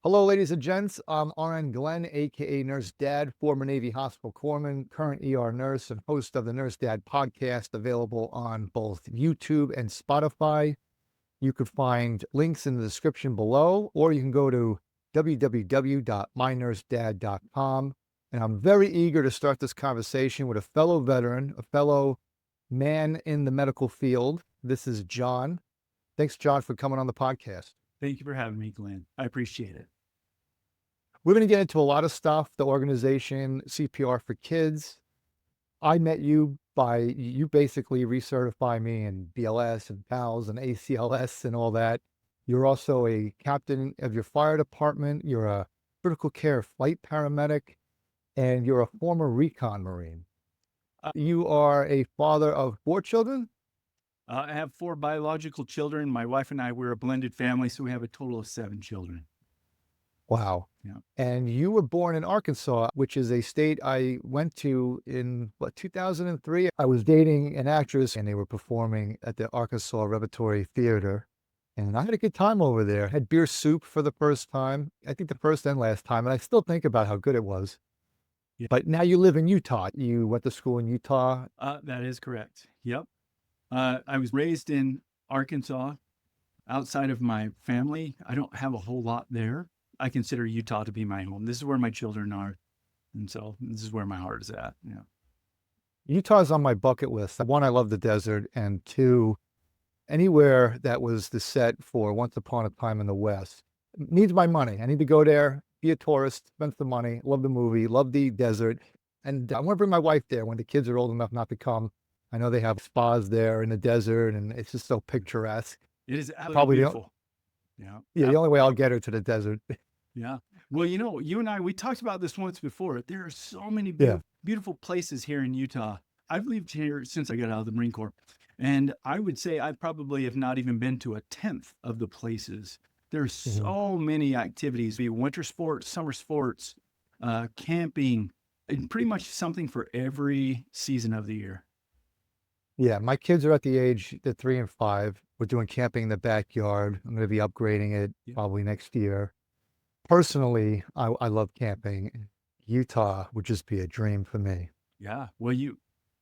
Hello, ladies and gents. I'm RN Glenn, aka Nurse Dad, former Navy Hospital Corpsman, current ER nurse, and host of the Nurse Dad podcast, available on both YouTube and Spotify. You could find links in the description below, or you can go to www.mynursedad.com. And I'm very eager to start this conversation with a fellow veteran, a fellow man in the medical field. This is John. Thanks, John, for coming on the podcast. Thank you for having me, Glenn. I appreciate it. We're going to get into a lot of stuff, the organization, CPR4Kids. I met you you basically recertify me in BLS and PALS and ACLS and all that. You're also a captain of your fire department. You're a critical care flight paramedic, and you're a former recon Marine. You are a father of 4 children? I have 4 biological children. My wife and I, we're a blended family, so we have a total of 7 children. Wow. Yeah. And you were born in Arkansas, which is a state I went to in 2003. I was dating an actress and they were performing at the Arkansas Repertory Theater. And I had a good time over there. Had beer soup for the first time. I think the first and last time. And I still think about how good it was. Yeah. But now you live in Utah. You went to school in Utah. That is correct. Yep. I was raised in Arkansas. Outside of my family, I don't have a whole lot there. I consider Utah to be my home. This is where my children are. And so this is where my heart is at. Yeah. Utah's on my bucket list. 1, I love the desert. And 2, anywhere that was the set for Once Upon a Time in the West needs my money. I need to go there, be a tourist, spend some money, love the movie, love the desert. And I want to bring my wife there when the kids are old enough not to come. I know they have spas there in the desert, and it's just so picturesque. It is absolutely Probably beautiful. Yeah, the only way I'll get her to the desert. Yeah. Well, you and I, we talked about this once before. There are so many beautiful places here in Utah. I've lived here since I got out of the Marine Corps. And I would say I probably have not even been to a 10th of the places. There's so many activities, be winter sports, summer sports, camping, and pretty much something for every season of the year. Yeah, my kids are at the age, they're 3 and 5. We're doing camping in the backyard. I'm going to be upgrading it probably next year. Personally, I love camping. Utah would just be a dream for me. Yeah. Well,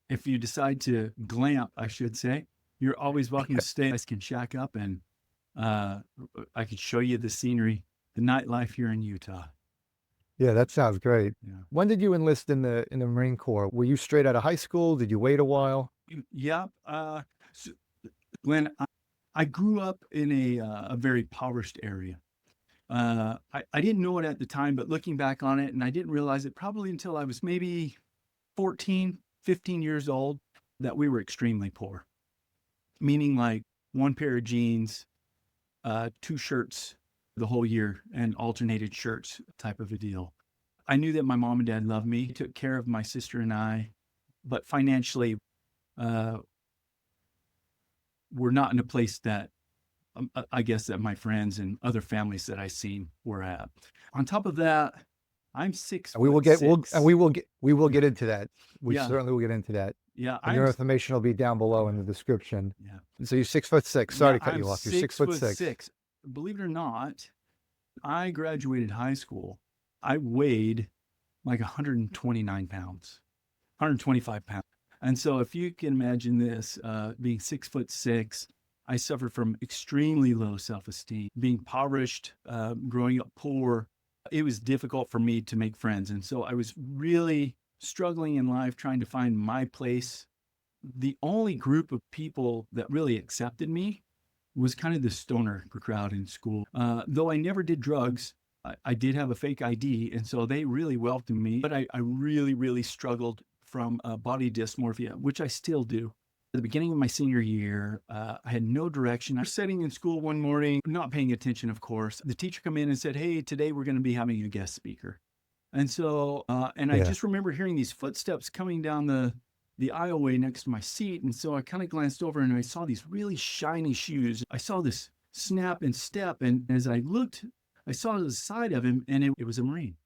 if you decide to glamp, I should say, you're always welcome to stay. I can shack up and I could show you the scenery, the nightlife here in Utah. Yeah, that sounds great. Yeah. When did you enlist in the Marine Corps? Were you straight out of high school? Did you wait a while? Yeah. So, Glenn, I grew up in a very impoverished area. I didn't know it at the time, but looking back on it, and I didn't realize it probably until I was maybe 14, 15 years old, that we were extremely poor. Meaning like 1 pair of jeans, 2 shirts the whole year, and alternated shirts type of a deal. I knew that my mom and dad loved me, took care of my sister and I, but financially, we're not in a place that I guess that my friends and other families that I've seen were at. On top of that, I'm 6'6". We will get into that. We certainly will get into that. Yeah. And your information will be down below in the description. Yeah. So you're 6'6". Sorry to cut you off. You're 6'6". Believe it or not, I graduated high school. I weighed like 129 pounds, 125 pounds. And so if you can imagine this, being 6'6", I suffered from extremely low self-esteem, being impoverished, growing up poor. It was difficult for me to make friends. And so I was really struggling in life, trying to find my place. The only group of people that really accepted me was kind of the stoner crowd in school. Though I never did drugs, I did have a fake ID. And so they really welcomed me. But I really, really struggled from body dysmorphia, which I still do. At the beginning of my senior year, I had no direction. I was sitting in school one morning, not paying attention, of course. The teacher came in and said, "Hey, today we're going to be having a guest speaker." And so, I just remember hearing these footsteps coming down the aisleway next to my seat. And so I kind of glanced over and I saw these really shiny shoes. I saw this snap and step. And as I looked, I saw the side of him, and it was a Marine.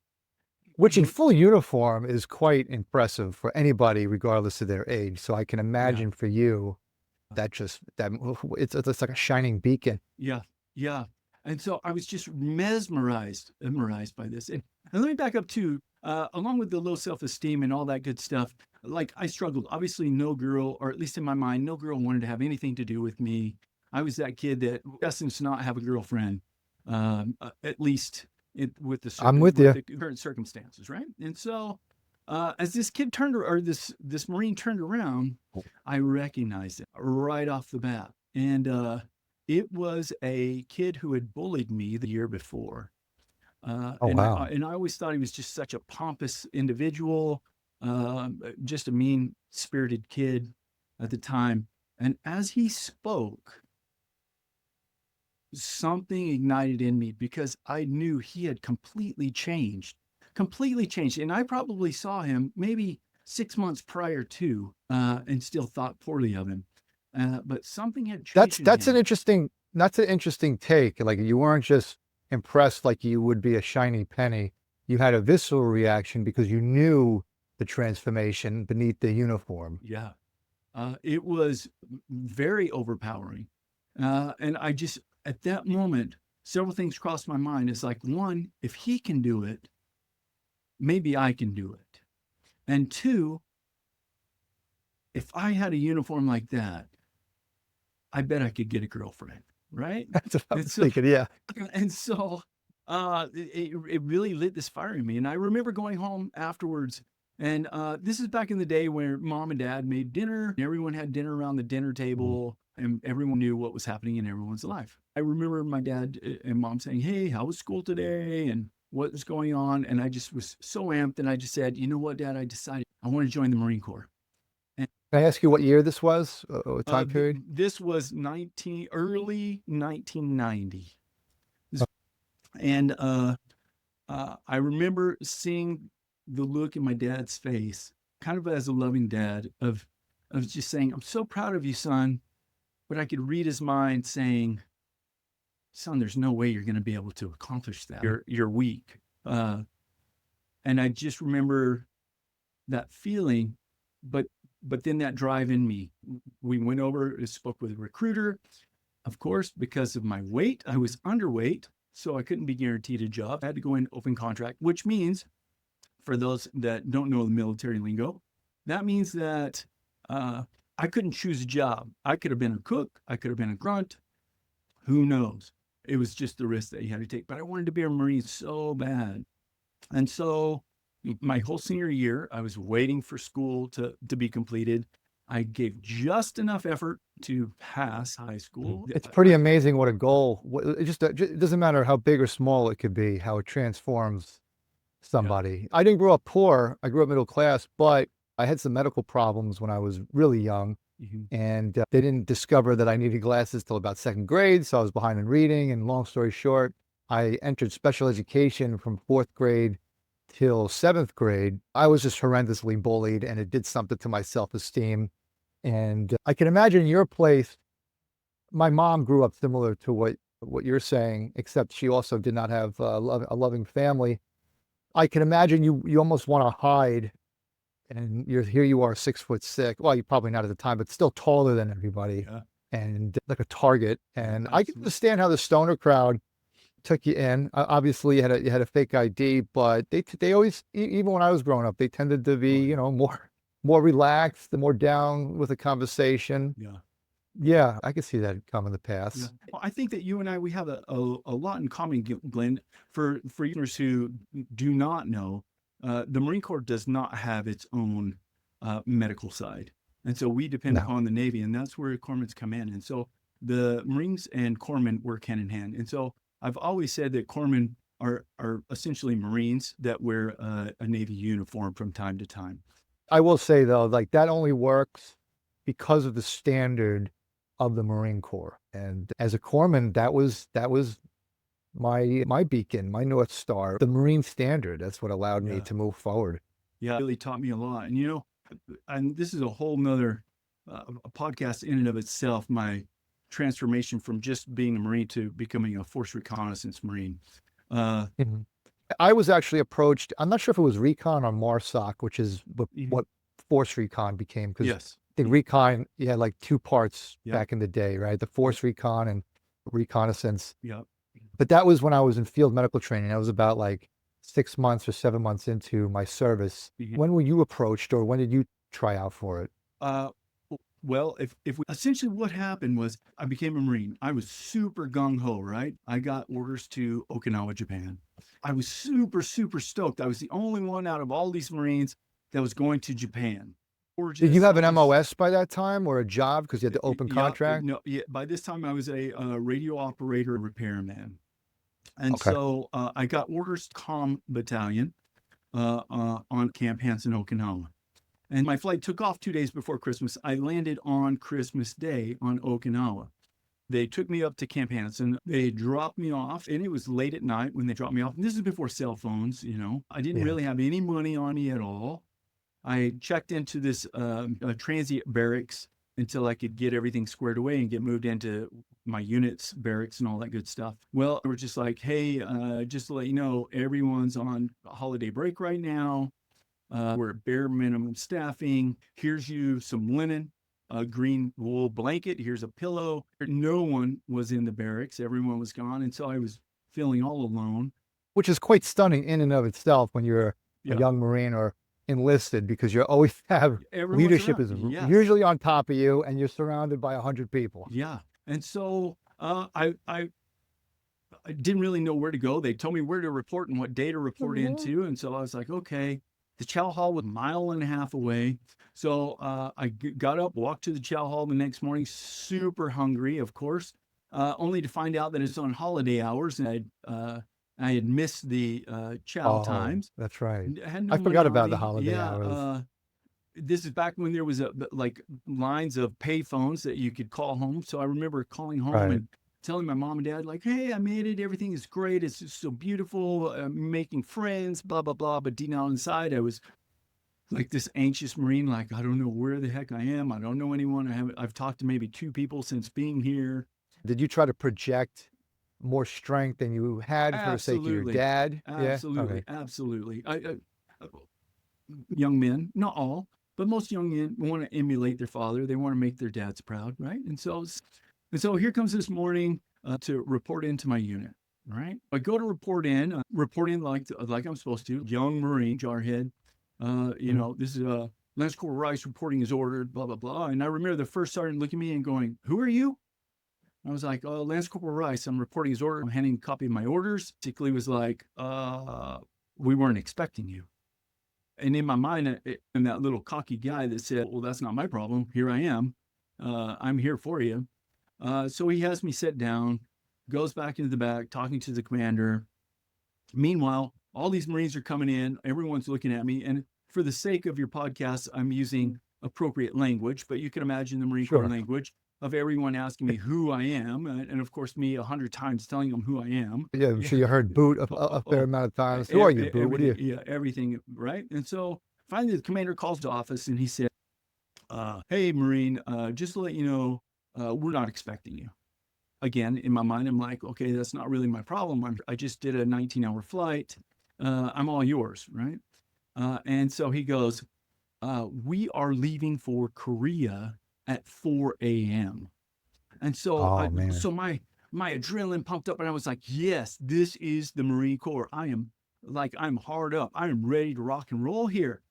Which in full uniform is quite impressive for anybody, regardless of their age. So I can imagine for you, it's like a shining beacon. Yeah. And so I was just mesmerized by this. And let me back up too, along with the low self-esteem and all that good stuff, like I struggled. Obviously, no girl, or at least in my mind, no girl wanted to have anything to do with me. I was that kid that destined to not have a girlfriend, at least with I'm with you. the current circumstances, right? And so, as this kid turned, or this Marine turned around, I recognized it right off the bat, and it was a kid who had bullied me the year before. Oh, wow. And I always thought he was just such a pompous individual, just a mean spirited kid at the time. And as he spoke, something ignited in me because I knew he had completely changed. And I probably saw him maybe 6 months prior to, and still thought poorly of him. But something had changed in That's him. an interesting take. Like, you weren't just impressed like you would be a shiny penny. You had a visceral reaction because you knew the transformation beneath the uniform. Yeah. It was very overpowering. And I just, at that moment, several things crossed my mind. It's like, one, if he can do it, maybe I can do it. And two, if I had a uniform like that, I bet I could get a girlfriend, right? That's what I And was so, thinking. Yeah. and so it really lit this fire in me. And I remember going home afterwards. And this is back in the day where mom and dad made dinner. And everyone had dinner around the dinner table, and everyone knew what was happening in everyone's life. I remember my dad and mom saying, "Hey, how was school today? And what was going on?" And I just was so amped. And I just said, "You know what, Dad? I decided I want to join the Marine Corps." And Can I ask you what year this was? What time period? this was early 1990. And I remember seeing the look in my dad's face, kind of as a loving dad, of just saying, "I'm so proud of you, son." But I could read his mind saying, "Son, there's no way you're going to be able to accomplish that. You're weak." And I just remember that feeling, but then that drive in me. We went over and spoke with a recruiter. Of course, because of my weight, I was underweight, so I couldn't be guaranteed a job. I had to go in open contract, which means, for those that don't know the military lingo, that means that I couldn't choose a job. I could have been a cook. I could have been a grunt. Who knows? It was just the risk that you had to take. But I wanted to be a Marine so bad. And so my whole senior year, I was waiting for school to be completed. I gave just enough effort to pass high school. It's pretty amazing what a goal, it doesn't matter how big or small it could be, how it transforms somebody. I didn't grow up poor. I grew up middle class, but I had some medical problems when I was really young. And they didn't discover that I needed glasses till about second grade. So I was behind in reading. And long story short, I entered special education from fourth grade till seventh grade. I was just horrendously bullied, and it did something to my self-esteem. And I can imagine your place. My mom grew up similar to what you're saying, except she also did not have a loving family. I can imagine you almost want to hide, and here you are 6'6". Well, you're probably not at the time, but still taller than everybody, Yeah. and like a target. And I can Absolutely. understand how the stoner crowd took you in. Obviously, you had a fake ID, but they always, even when I was growing up, they tended to be, yeah. more relaxed, more down with the conversation. Yeah. Yeah, I can see that coming to pass. Yeah. Well, I think that you and I, we have a lot in common, Glenn. For listeners who do not know, the Marine Corps does not have its own medical side. And so we depend No. upon the Navy, and that's where corpsmen come in. And so the Marines and corpsmen work hand in hand. And so I've always said that corpsmen are essentially Marines that wear a Navy uniform from time to time. I will say though, like, that only works because of the standard of the Marine Corps. And as a corpsman, that was my beacon, my North Star, the Marine standard. That's what allowed me Yeah. to move forward. Yeah, it really taught me a lot. And and this is a whole nother a podcast in and of itself, my transformation from just being a Marine to becoming a Force Reconnaissance Marine. Mhm. I was actually approached, I'm not sure if it was Recon or MARSOC, which is what Force Recon became, because Yes. the Recon, you had like two parts Yeah. back in the day, right? The Force Recon and Reconnaissance. Yeah. But that was when I was in field medical training. I was about like 6 months or 7 months into my service. Mhm. When were you approached, or when did you try out for it? Uh, well, if we, essentially what happened was I became a Marine. I was super gung ho, right? I got orders to Okinawa, Japan. I was super, super stoked. I was the only one out of all these Marines that was going to Japan. Did you Gorgeous. have an I was, MOS by that time, or a job because you had the open yeah, contract? no, yeah. By this time, I was a radio operator repairman. And Okay. so I got orders to Com Battalion on Camp Hansen, Okinawa. And my flight took off 2 days before Christmas. I landed on Christmas Day on Okinawa. They took me up to Camp Hansen. They dropped me off, and it was late at night when they dropped me off. And this is before cell phones, you know. I didn't Yeah. really have any money on me at all. I checked into this transient barracks until I could get everything squared away and get moved into my unit's barracks and all that good stuff. Well, they were just like, hey, just to let you know, everyone's on holiday break right now. We're at bare minimum staffing. Here's you some linen, a green wool blanket. Here's a pillow. No one was in the barracks. Everyone was gone. And so I was feeling all alone. Which is quite stunning in and of itself when you're a Yeah. young Marine or enlisted, because you always have Everyone's leadership around. is Yes. usually on top of you, and you're surrounded by 100 people. Yeah. And so I didn't really know where to go. They told me where to report and what day to report into. And so I was like, okay. The chow hall was a mile and a half away. So I got up, walked to the chow hall the next morning, super hungry, of course, only to find out that it's on holiday hours. And I had missed the chow Oh, times. that's right. I had no I money forgot on about the me. holiday Yeah. hours. This is back when there was like lines of pay phones that you could call home. So I remember calling home Right. and telling my mom and dad, like, hey, I made it. Everything is great. It's just so beautiful. I'm making friends, blah, blah, blah. But deep down inside, I was like this anxious Marine, like, I don't know where the heck I am. I don't know anyone. I've talked to maybe 2 people since being here. Did you try to project more strength than you had for the sake of your Absolutely. dad? Yeah. Absolutely. Okay. Absolutely. Young men, not all, but most young men want to emulate their father. They want to make their dads proud, right? And so here comes this morning to report into my unit, right? I go to report in like I'm supposed to. Young Marine, jarhead. Mhm. This is Lance Corporal Rice reporting is ordered, blah blah blah. And I remember the first sergeant looking at me and going, "Who are you?" I was like, "Oh, Lance Corporal Rice. I'm reporting his order. I'm handing a copy of my orders." Basically, was like, "We weren't expecting you." And in my mind, and that little cocky guy that said, well, that's not my problem. Here I am. I'm here for you. So he has me sit down, goes back into the back, talking to the commander. Meanwhile, all these Marines are coming in. Everyone's looking at me. And for the sake of your podcast, I'm using appropriate language, but you can imagine the Marine Corps Sure. language of everyone asking me who I am. And of course, me 100 times telling them who I am. Yeah, I'm Yeah. sure you heard boot a fair Oh, amount of times. Who are you, boot? What are everything, you? yeah, everything, right? And so finally, the commander calls the office and he said, "Hey, Marine, just to let you know, we're not expecting you." Again, in my mind, I'm like, "Okay, that's not really my problem. I just did a 19-hour flight. I'm all yours, right?" And so he goes, "We are leaving for Korea at 4 a.m." And so, Oh man. my adrenaline pumped up, and I was like, "Yes, this is the Marine Corps. I'm hard up. I am ready to rock and roll here."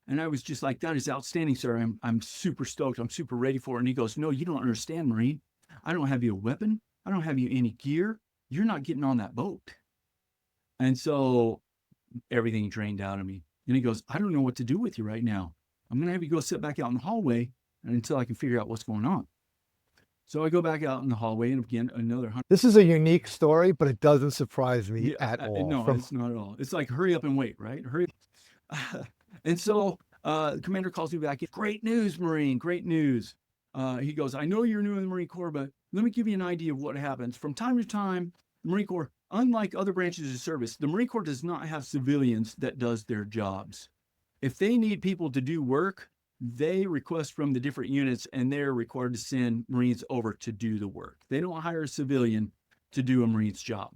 And I was just like, "That is outstanding, sir. I'm super stoked. I'm super ready for it." And he goes, "No, you don't understand, Marine. I don't have you a weapon. I don't have you any gear. You're not getting on that boat." And so everything drained out of me. And he goes, "I don't know what to do with you right now. I'm gonna have you go sit back out in the hallway until I can figure out what's going on." So I go back out in the hallway, and again, another 100. This is a unique story, but it doesn't surprise me Yeah, at all. no, From it's not at all. It's like, hurry up and wait, right? Hurry. And so the commander calls me back. "Great news, Marine. Great news." He goes, "I know you're new in the Marine Corps, but let me give you an idea of what happens. From time to time, the Marine Corps, unlike other branches of service, the Marine Corps does not have civilians that does their jobs. If they need people to do work, they request from the different units, and they're required to send Marines over to do the work. They don't hire a civilian to do a Marine's job,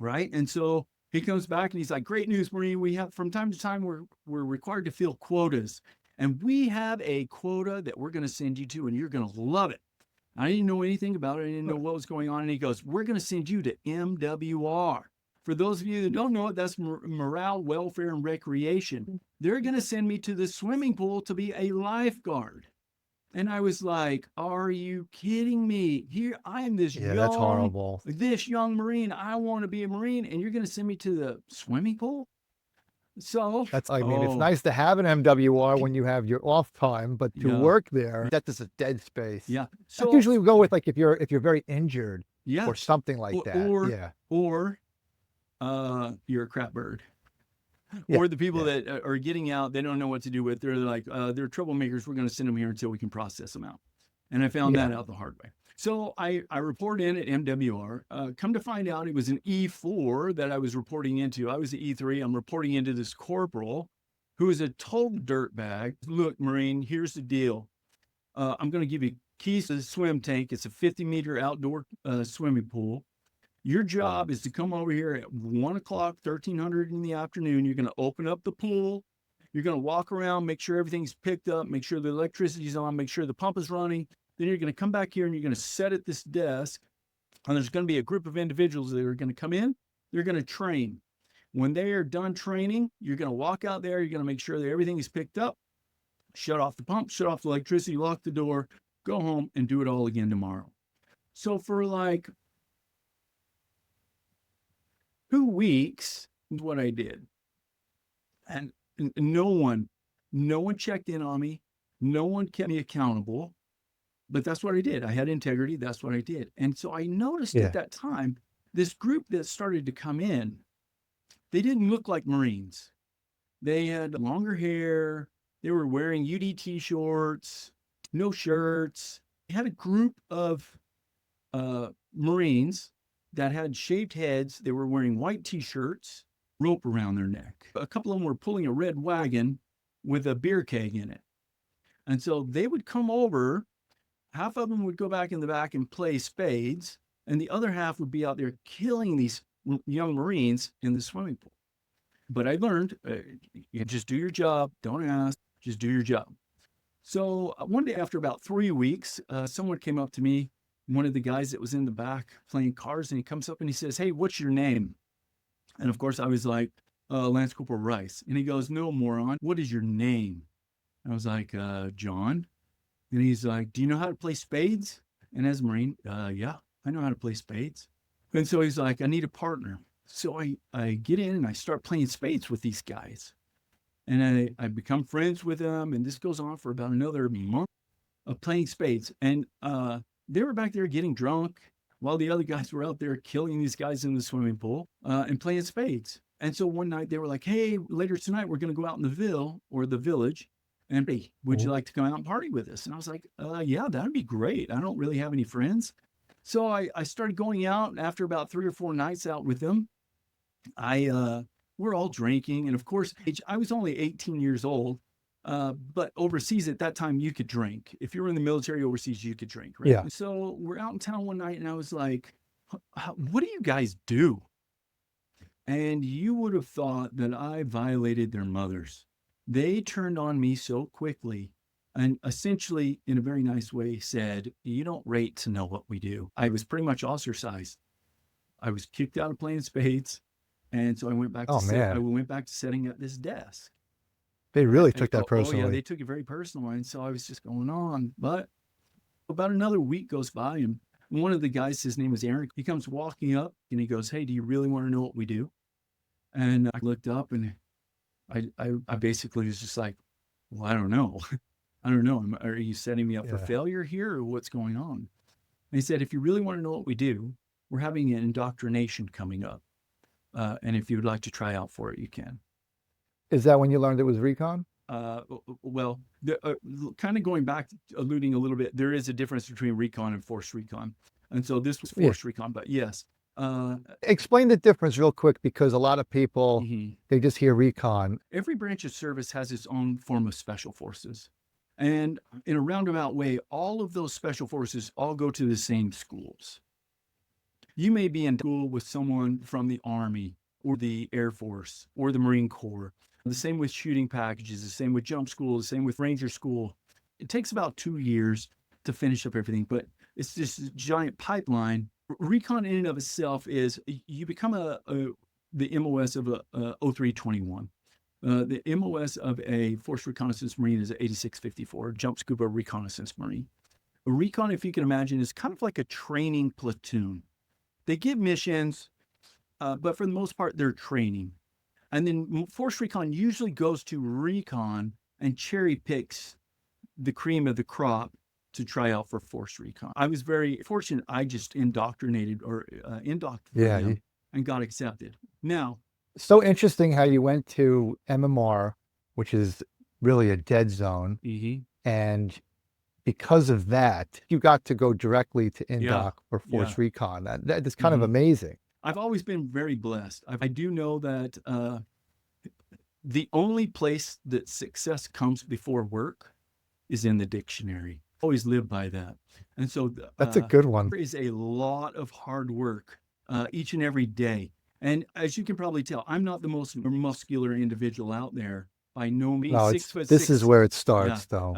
right?" And so he comes back and he's like, "Great news, Marine. We have, from time to time, we're required to fill quotas, and we have a quota that we're going to send you to, and you're going to love it." I didn't know anything about it. I didn't know what was going on. And he goes, we're going to send you to MWR. For those of you that don't know it, that's Morale, Welfare, and Recreation. They're going to send me to the swimming pool to be a lifeguard. And I was like, are you kidding me? Here, I am Yeah, that's horrible. this young Marine. I want to be a Marine, and you're going to send me to the swimming pool? So, I mean, it's nice to have an MWR when you have your off time, but to yeah, work there, that is a dead space. yeah. That's So, usually we go with like if you're very injured or yes. something like that. Yeah. Or you're a crap bird. Yeah. Or the people Yeah. that are getting out, they don't know what to do with. They're like, they're troublemakers. We're going to send them here until we can process them out. And I found Yeah. that out the hard way. So I report in at MWR. Come to find out, it was an E4 that I was reporting into. I was the E3. I'm reporting into this corporal who is a total dirtbag. Look, Marine, here's the deal. I'm going to give you keys to the swim tank. It's a 50-meter outdoor swimming pool. Your job is to come over here at 1 o'clock, 1300 in the afternoon. You're going to open up the pool. You're going to walk around, make sure everything's picked up, make sure the electricity's on, make sure the pump is running. Then you're going to come back here and you're going to sit at this desk. And there's going to be a group of individuals that are going to come in. They're going to train. When they are done training, you're going to walk out there. You're going to make sure that everything is picked up, shut off the pump, shut off the electricity, lock the door, go home and do it all again tomorrow. So for like 2 weeks is what I did. And no one checked in on me. No one kept me accountable, but that's what I did. I had integrity. That's what I did. And so I noticed at that time, this group that started to come in, they didn't look like Marines. They had longer hair. They were wearing UDT shorts, no shirts. They had a group of Marines that had shaved heads. They were wearing white T-shirts, rope around their neck. A couple of them were pulling a red wagon with a beer keg in it. And so they would come over. Half of them would go back in the back and play spades, and the other half would be out there killing these young Marines in the swimming pool. But I learned, you just do your job. Don't ask, just do your job. So one day after about 3 weeks, someone came up to me, one of the guys that was in the back playing cards, and he comes up and he says, "Hey, what's your name?" And of course I was like, Lance Corporal Rice. And he goes, "No, moron, what is your name?" I was like, "John." And he's like, "Do you know how to play spades?" And as a Marine, yeah, I know how to play spades. And so he's like, "I need a partner." So I get in and I start playing spades with these guys. And I become friends with them. And this goes on for about another month of playing spades. And they were back there getting drunk while the other guys were out there killing these guys in the swimming pool and playing spades. And so one night they were like, "Hey, later tonight, we're going to go out in the village. And hey, would you like to come out and party with us?" And I was like, "Yeah, that'd be great. I don't really have any friends." So I started going out, and after about 3 or 4 nights out with them, we're all drinking. And of course, I was only 18 years old, but overseas at that time, you could drink. If you were in the military overseas, you could drink, right? Yeah. So we're out in town one night, and I was like, "What do you guys do?" And you would have thought that I violated their mothers. They turned on me so quickly and essentially, in a very nice way, said, "You don't rate to know what we do." I was pretty much ostracized. I was kicked out of playing spades. And so I went back Oh, man. went back to setting up this desk. They really took that Oh yeah, personally. they took it very personal. And so I was just going on. But about another week goes by, and one of the guys, his name was Aaron, he comes walking up and he goes, "Hey, do you really want to know what we do?" And I looked up and I basically was just like, "Well, I don't know." I don't know. Are you setting me up for failure here, or what's going on? And he said, "If you really want to know what we do, we're having an indoctrination coming up. And if you would like to try out for it, you can." Is that when you learned it was recon? Well, kind of going back, alluding a little bit, there is a difference between recon and force recon. And so this was force recon, but yes. Explain the difference real quick, because a lot of people, they just hear recon. Every branch of service has its own form of special forces. And in a roundabout way, all of those special forces all go to the same schools. You may be in school with someone from the Army or the Air Force or the Marine Corps. The same with shooting packages, the same with jump school, the same with Ranger school. It takes about 2 years to finish up everything, but It's this giant pipeline. Recon in and of itself is you become the MOS of a 0321. The MOS of a Force Reconnaissance Marine is 8654, Jump Scuba Reconnaissance Marine. A recon, if you can imagine, is kind of like a training platoon. They get missions, but for the most part, they're training. And then Force Recon usually goes to recon and cherry picks the cream of the crop to try out for Force Recon. I was very fortunate. I just indoctrinated Yeah. them and got accepted. Now, So interesting how you went to MMR, which is really a dead zone. And because of that, you got to go directly to Indoc for Force Recon. That is kind of amazing. I've always been very blessed. I do know that the only place that success comes before work is in the dictionary. Always live by that. And so That's a good one. there is a lot of hard work each and every day. And as you can probably tell, I'm not the most muscular individual out there by no means. No, 6'6". this is where it starts, though.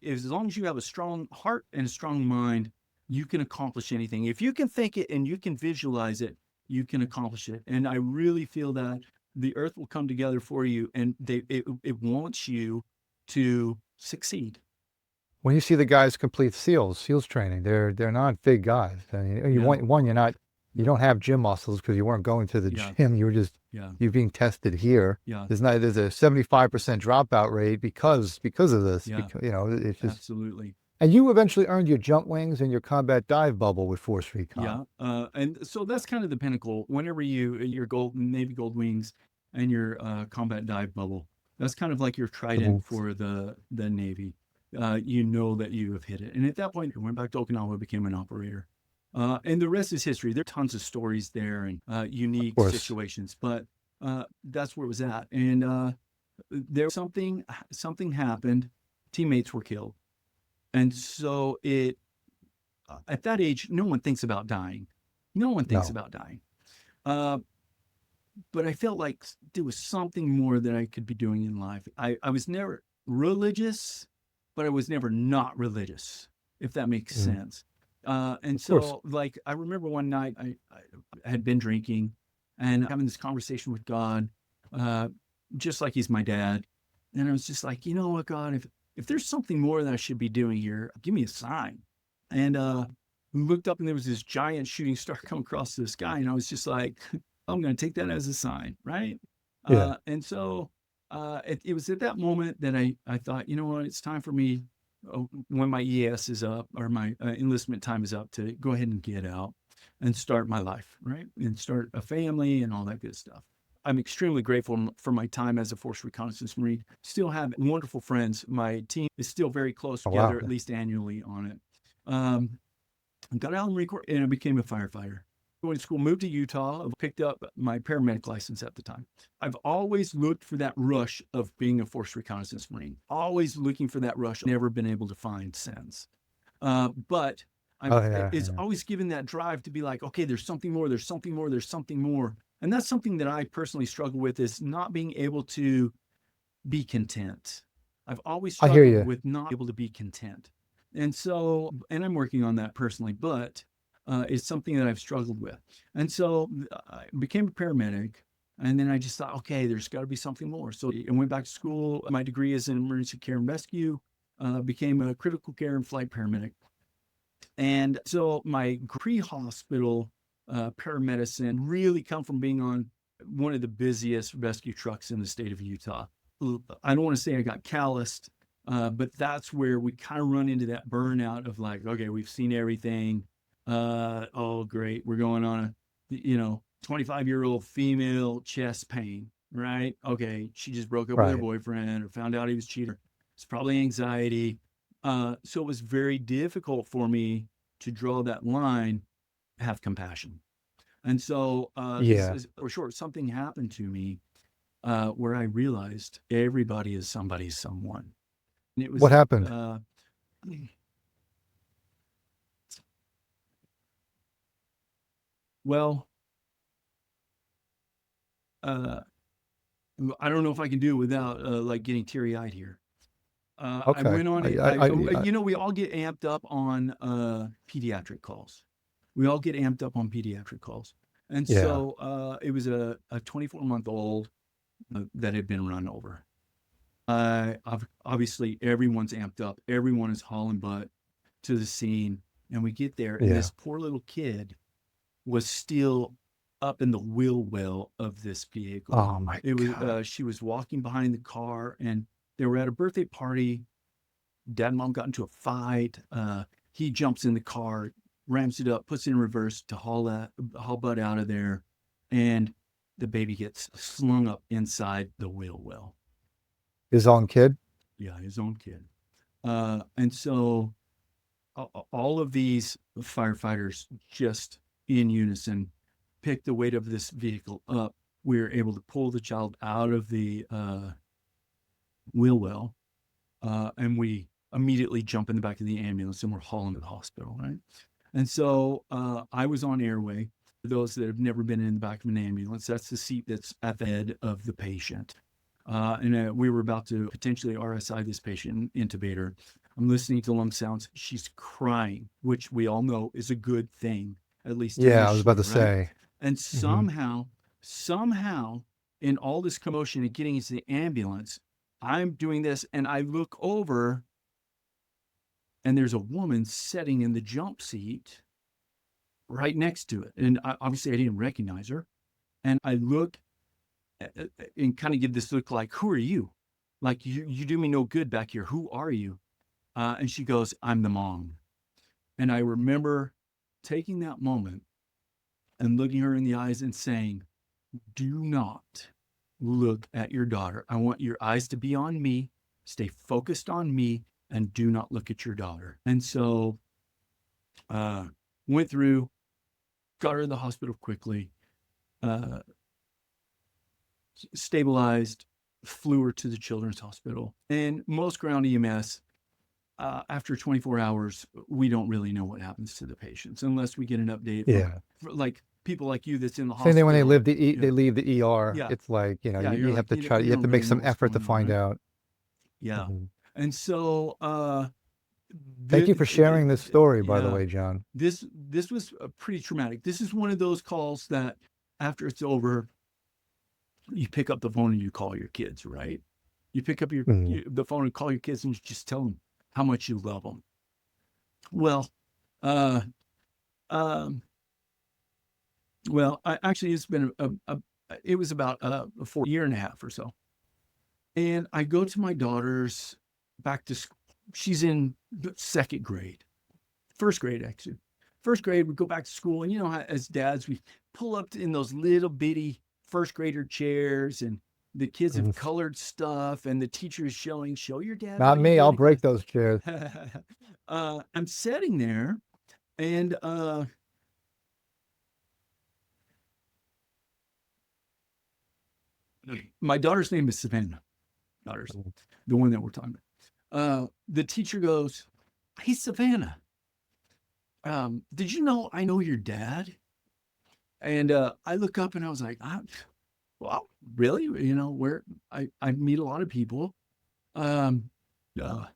As long as you have a strong heart and a strong mind, you can accomplish anything. If you can think it and you can visualize it, you can accomplish it. And I really feel that the earth will come together for you, and it wants you to succeed. When you see the guys complete SEALs training, they're not big guys. I mean, you don't have gym muscles because you weren't going to the gym. You were just you're being tested here. There's a 75% dropout rate because of this. Because, it's just Absolutely. And you eventually earned your jump wings and your combat dive bubble with Force Recon. And so that's kind of the pinnacle. Whenever your Navy Gold Wings and your combat dive bubble, that's kind of like your trident for the Navy. You know that you have hit it. And at that point, I went back to Okinawa, became an operator. And the rest is history. There are tons of stories there and unique situations, but that's where it was at. And there was something happened. Teammates were killed. And so at that age, no one thinks about dying. No one thinks about dying. But I felt like there was something more that I could be doing in life. I was never religious, but I was never not religious, if that makes sense. And so, like, I remember one night I had been drinking and having this conversation with God, just like he's my dad. And I was just like, you know what, God, if there's something more that I should be doing here, give me a sign. And we looked up and there was this giant shooting star come across the sky. And I was just like, I'm going to take that as a sign, right? And so it was at that moment that I thought, you know what, it's time for me, when my ES is up or my enlistment time is up, to go ahead and get out and start my life, right? And start a family and all that good stuff. I'm extremely grateful for my time as a Force Reconnaissance Marine. Still have wonderful friends. My team is still very close together, at least annually on it. Got out of the Marine Corps and I became a firefighter. Going to school, moved to Utah, picked up my paramedic license at the time. I've always looked for that rush of being a Force Reconnaissance Marine. Always looking for that rush. Never been able to find since. But it's always given that drive to be like, okay, there's something more, there's something more, there's something more. And that's something that I personally struggle with, is not being able to be content. I've always struggled with not able to be content. And so, and I'm working on that personally, but it's something that I've struggled with. And so I became a paramedic, and then I just thought, okay, there's got to be something more. So I went back to school. My degree is in emergency care and rescue, became a critical care and flight paramedic. And so my pre-hospital paramedicine really come from being on one of the busiest rescue trucks in the state of Utah. I don't want to say I got calloused, but that's where we kind of run into that burnout of like, okay, we've seen everything. Oh, great. We're going on a, 25-year-old female chest pain, right? Okay. She just broke up with her boyfriend or found out he was cheating. It's probably anxiety. So it was very difficult for me to draw that line, have compassion. And so, for sure, something happened to me where I realized everybody is somebody's someone. And it was, what happened? Well, I don't know if I can do it without like getting teary-eyed here. I Okay. went on it. I We all get amped up on pediatric calls. We all get amped up on pediatric calls. And yeah. so it was a 24-month-old that had been run over. Obviously, everyone's amped up. Everyone is hauling butt to the scene. And we get there, and Yeah. this poor little kid was still up in the wheel well of this vehicle. Oh my It was God. she was walking behind the car, and they were at a birthday party. Dad and mom got into a fight. He jumps in the car, rams it up, puts it in reverse to haul butt out of there, and the baby gets slung up inside the wheel well. His own kid? Yeah, his own kid. And so all of these firefighters just in unison picked the weight of this vehicle up. We were able to pull the child out of the wheel well, and we immediately jump in the back of the ambulance and we're hauling to the hospital, right? And so I was on airway. For those that have never been in the back of an ambulance, that's the seat that's at the head of the patient. And we were about to potentially RSI this patient, intubate her. I'm listening to lung sounds. She's crying, which we all know is a good thing, at least Yeah, I was about initially, to right? say. And Mhm. somehow, in all this commotion and getting into the ambulance, I'm doing this and I look over and there's a woman sitting in the jump seat right next to it. And obviously I didn't recognize her. And I look and kind of give this look like, who are you? Like, you do me no good back here. Who are you? And she goes, I'm the mom. And I remember taking that moment and looking her in the eyes and saying, do not look at your daughter. I want your eyes to be on me, stay focused on me, and do not look at your daughter. And so uh, went through, got her to the hospital quickly, uh, stabilized, flew her to the children's hospital. And most ground EMS, after 24 hours, we don't really know what happens to the patients unless we get an update from Yeah. like people like you that's in the Same thing when they hospital. they Yeah. leave the ER. Yeah. It's like, Yeah. You're you have like, to try, you you have don't to make really know some what's effort to going on, find right? out. Yeah. Mhm. And so, Thank you for sharing this story, by the yeah, way, John. this was pretty traumatic. This is one of those calls that after it's over, you pick up the phone and you call your kids, right? You pick up Mhm. the phone and call your kids and you just tell them how much you love them. Well, uh, um, actually, it's been it was about for a year and a half or so. And I go to my daughter's back to school. She's in second grade, first grade, actually. First grade, we go back to school. And you know how, as dads, we pull up in those little bitty first grader chairs, and the kids have Mhm. colored stuff, and the teacher is showing, show your dad Not what you me. did I'll in break class. those chairs. I'm sitting there, and my daughter's name is Savannah. Daughter's Mhm. the one that we're talking about. The teacher goes, "Hey, Savannah, did you know I know your dad?" And I look up and I was like, well, really? You know, where I meet a lot of people. Um, uh,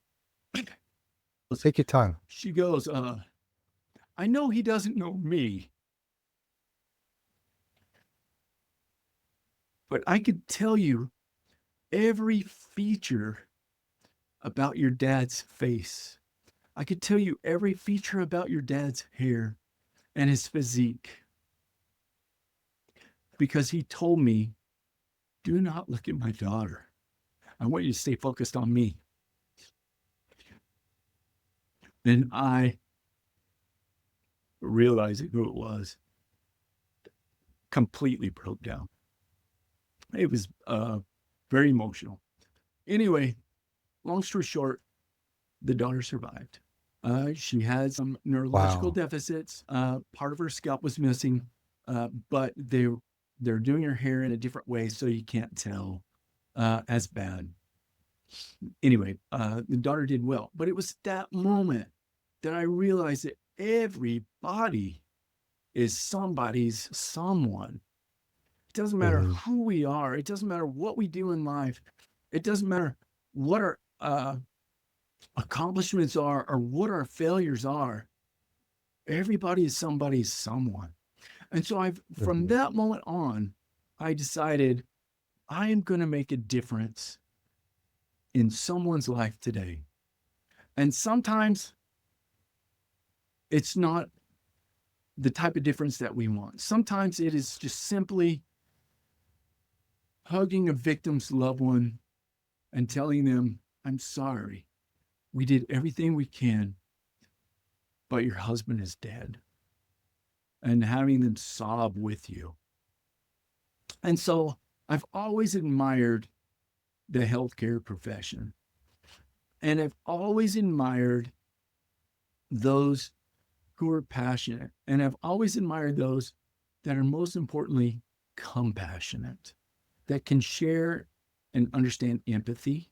Take your time. she goes, I know he doesn't know me, but I could tell you every feature about your dad's face. I could tell you every feature about your dad's hair and his physique because he told me, do not look at my daughter. I want you to stay focused on me. And I, realizing who it was, completely broke down. It was very emotional. Anyway, long story short, the daughter survived. She had some neurological Wow. deficits. Part of her scalp was missing, but they're doing her hair in a different way, so you can't tell as bad. Anyway, the daughter did well, but it was that moment that I realized that everybody is somebody's someone. It doesn't matter Mhm. who we are. It doesn't matter what we do in life. It doesn't matter what our accomplishments are or what our failures are. Everybody is somebody's someone. And so from Mhm. that moment on, I decided I am going to make a difference in someone's life today. And sometimes it's not the type of difference that we want. Sometimes it is just simply hugging a victim's loved one and telling them, I'm sorry. We did everything we can, but your husband is dead. And having them sob with you. And so I've always admired the healthcare profession. And I've always admired those who are passionate. And I've always admired those that are most importantly compassionate, that can share and understand empathy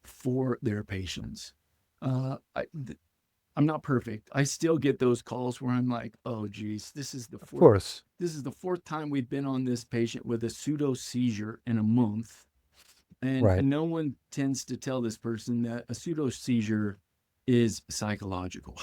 for their patients. I'm not perfect. I still get those calls where I'm like, oh, geez, Of course. this is the fourth time we've been on this patient with a pseudo seizure in a month. And Right. no one tends to tell this person that a pseudo seizure is psychological.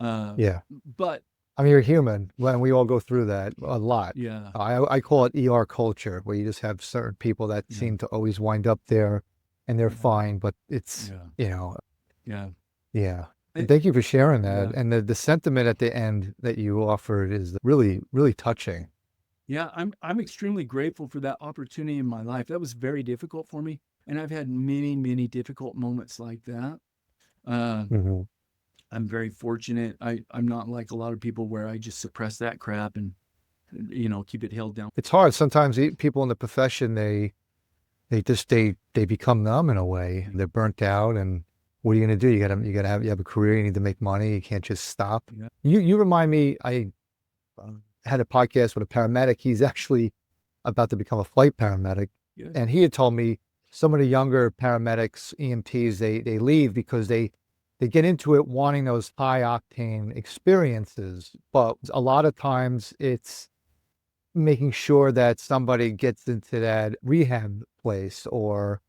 Uh, Yeah. but I mean, you're human. When we all go through that a lot. yeah, I call it ER culture, where you just have certain people that yeah, seem to always wind up there and they're yeah, fine, but it's, yeah, you know, yeah, yeah. And it, thank you for sharing that. yeah, And the sentiment at the end that you offered is really, really touching. yeah. I'm extremely grateful for that opportunity in my life. That was very difficult for me, and I've had many, many difficult moments like that. Uh, Hmm. I'm very fortunate. I'm not like a lot of people where I just suppress that crap and keep it held down. It's hard. Sometimes people in the profession, they just they become numb in a way. They're burnt out, and what are you gonna do? You have a career. You need to make money. You can't just stop. Yeah, You remind me. I had a podcast with a paramedic. He's actually about to become a flight paramedic, yeah, and he had told me some of the younger paramedics, EMTs, they leave because they get into it wanting those high octane experiences, but a lot of times it's making sure that somebody gets into that rehab place or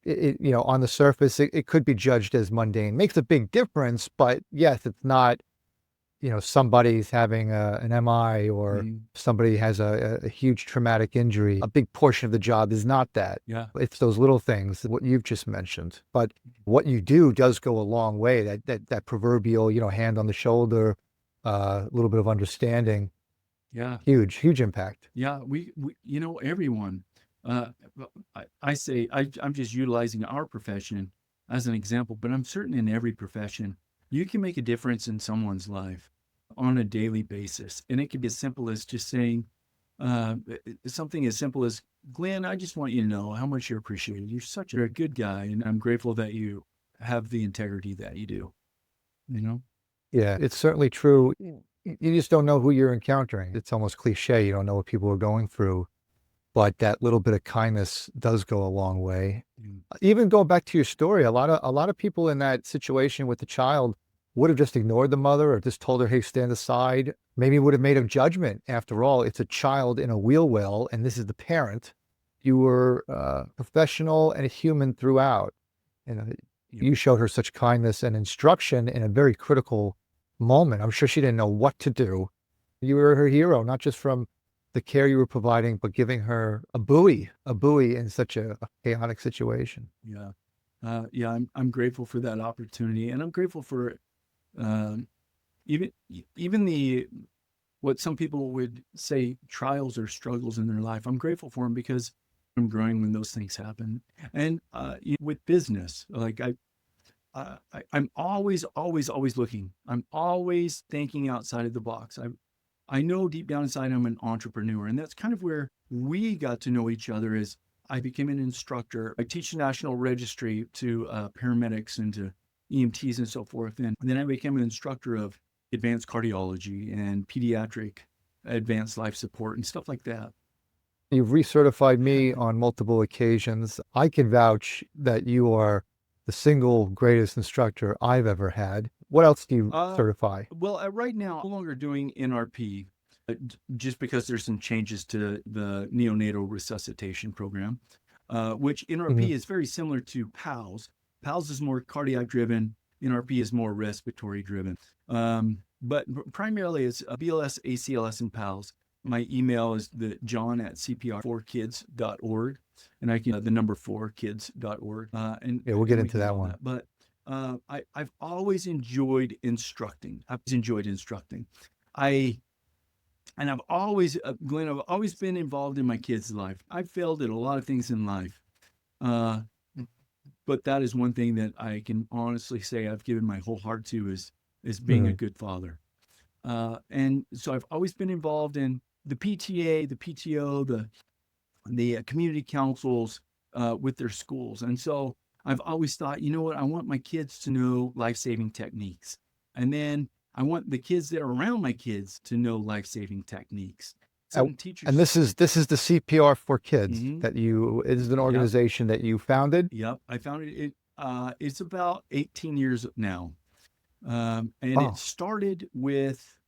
on the surface, it could be judged as mundane. Makes a big difference, but yes, it's not, somebody's having an MI or mhm, somebody has a huge traumatic injury. A big portion of the job is not that. yeah, It's those little things, what you've just mentioned. But what you do does go a long way. That proverbial, hand on the shoulder, a little bit of understanding, yeah. huge, huge impact. Yeah, we everyone. Uh, I say I'm just utilizing our profession as an example, but I'm certain in every profession you can make a difference in someone's life on a daily basis, and it can be as simple as just saying something as simple as, "Glenn, I just want you to know how much you're appreciated. You're a good guy, and I'm grateful that you have the integrity that you do." You know? Yeah, it's certainly true. You just don't know who you're encountering. It's almost cliche. You don't know what people are going through, but that little bit of kindness does go a long way. Mm. Even going back to your story, a lot of people in that situation with the child would have just ignored the mother or just told her, "Hey, stand aside." Maybe would have made a judgment. After all, it's a child in a wheel well, and this is the parent. You were professional and a human throughout. And Yep. you showed her such kindness and instruction in a very critical moment. I'm sure she didn't know what to do. You were her hero, not just from the care you were providing, but giving her a buoy in such a chaotic situation. Yeah. Yeah, I'm grateful for that opportunity, and I'm grateful for um, even the what some people would say trials or struggles in their life. I'm grateful for them because I'm growing when those things happen. And with business, like I'm always, always, always looking. I'm always thinking outside of the box. I know deep down inside I'm an entrepreneur, and that's kind of where we got to know each other. As I became an instructor, I teach national registry to paramedics and to EMTs and so forth, and then I became an instructor of advanced cardiology and pediatric advanced life support and stuff like that. You've recertified me on multiple occasions. I can vouch that you are the single greatest instructor I've ever had. What else do you Uh, certify? well, right now, I'm no longer doing NRP just because there's some changes to the neonatal resuscitation program, which Mhm. NRP is very similar to PALS, PALS is more cardiac driven. NRP is more respiratory driven. But primarily it's BLS, ACLS, and PALS. My email is john at CPR4Kids.org, and I can the number 4kids.org. Yeah, we'll get we into can that all one. But I've always enjoyed instructing. I've always, Glenn, I've always been involved in my kids' life. I've failed at a lot of things in life. But that is one thing that I can honestly say I've given my whole heart to is being a good father. And so I've always been involved in the PTA, the PTO, the community councils with their schools. And so I've always thought, you know what, I want my kids to know life-saving techniques. And then I want the kids that are around my kids to know life-saving techniques. Some teachers. And this is the CPR4Kids Mhm. that it is an Yep. organization that you founded. Yep, I founded it. It's about 18 years now, and Wow. it started with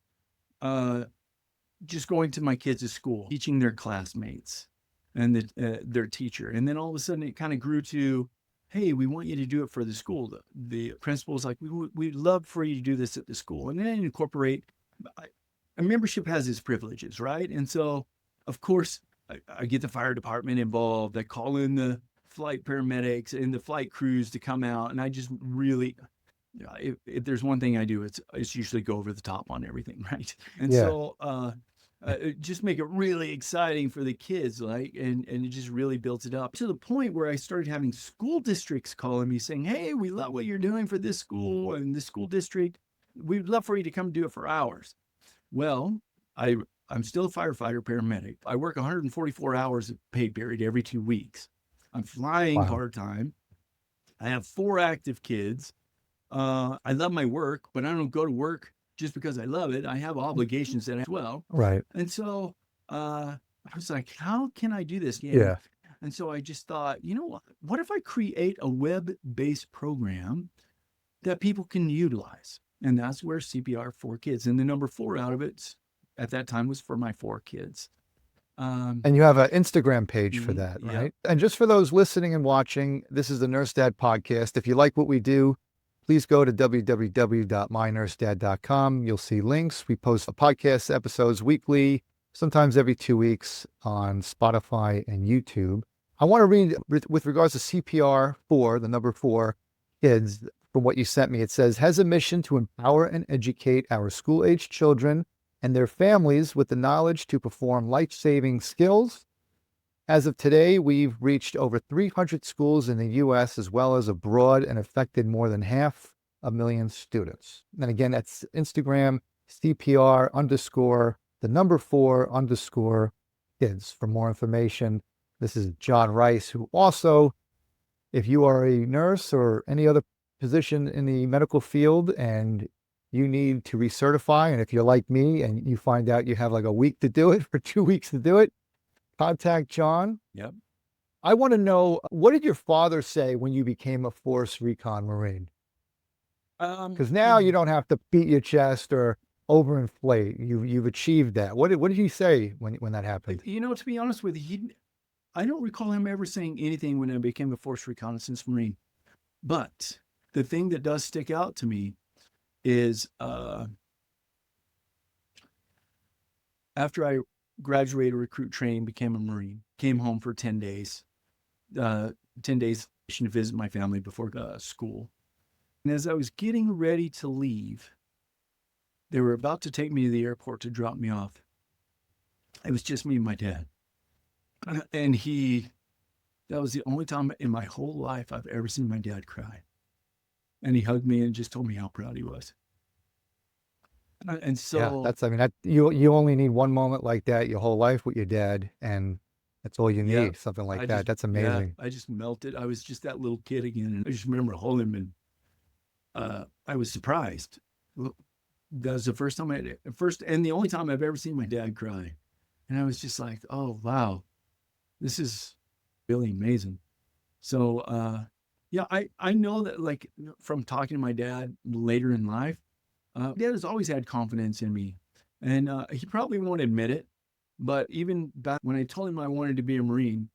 just going to my kids' school, teaching their classmates and their teacher, and then all of a sudden it kind of grew to, hey, we want you to do it for the school. The principal was like, we'd love for you to do this at the school, and then incorporate. A membership has its privileges, right? And so, of course, I get the fire department involved. I call in the flight paramedics and the flight crews to come out, and I just really, if there's one thing I do, it's usually go over the top on everything, right? And Yeah. so just make it really exciting for the kids, like, and it just really builds it up to the point where I started having school districts calling me saying, hey, we love what you're doing for this school and this school district. We'd love for you to come do it for ours. Well, I'm still a firefighter paramedic. I work 144 hours of paid period every 2 weeks. I'm flying Wow. part-time. I have 4 active kids. I love my work, but I don't go to work just because I love it. I have obligations that as well. Right. And so I was like, how can I do this? Yeah. And so I just thought, you know what if I create a web-based program that people can utilize? And that's where CPR4Kids, and the number 4 out of it at that time was for my 4 kids. And you have an Instagram page for that, Yep. right? And just for those listening and watching, this is the Nurse Dad podcast. If you like what we do, please go to www.mynursedad.com. You'll see links. We post podcast episodes weekly, sometimes every 2 weeks on Spotify and YouTube. I want to read with regards to CPR4, the number 4 kids, from what you sent me. It says, has a mission to empower and educate our school-aged children and their families with the knowledge to perform life-saving skills. As of today, we've reached over 300 schools in the U.S. as well as abroad and affected more than 500,000 students. And again, that's Instagram, CPR_4_kids for more information. This is John Rice, who also, if you are a nurse or any other position in the medical field and you need to recertify, and if you're like me and you find out you have like a week to do it or 2 weeks to do it, contact John. Yep. I want to know, what did your father say when you became a Force Recon Marine? Because now you don't have to beat your chest or overinflate. You've achieved that. What did he say when that happened? You know, to be honest with you, I don't recall him ever saying anything when I became a Force Reconnaissance Marine. But the thing that does stick out to me is after I graduated recruit training, became a Marine, came home for 10 days, 10 days to visit my family before school. And as I was getting ready to leave, they were about to take me to the airport to drop me off. It was just me and my dad. And that was the only time in my whole life I've ever seen my dad cry. And he hugged me and just told me how proud he was. And so, yeah, you only need one moment like that your whole life with your dad, and that's all you need. Something like that. That's amazing. Yeah, I just melted. I was just that little kid again, and I just remember holding him, and I was surprised. That was the first time and the only time I've ever seen my dad cry, and I was just like, oh wow, this is really amazing. So yeah, I know that, like, from talking to my dad later in life, dad has always had confidence in me, and he probably won't admit it, but even back when I told him I wanted to be a Marine,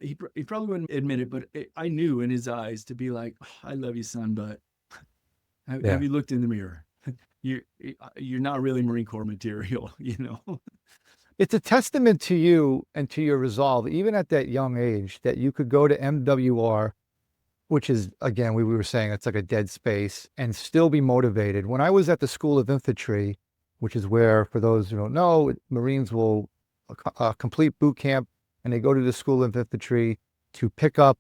He probably wouldn't admit it, but I knew in his eyes to be like, "Oh, I love you, son, but have Yeah. you looked in the mirror? You're you're not really Marine Corps material, you know." It's a testament to you and to your resolve, even at that young age, that you could go to MWR, which is, again, we were saying it's like a dead space, and still be motivated. When I was at the School of Infantry, which is where, for those who don't know, Marines will complete boot camp, and they go to the School of Infantry to pick up.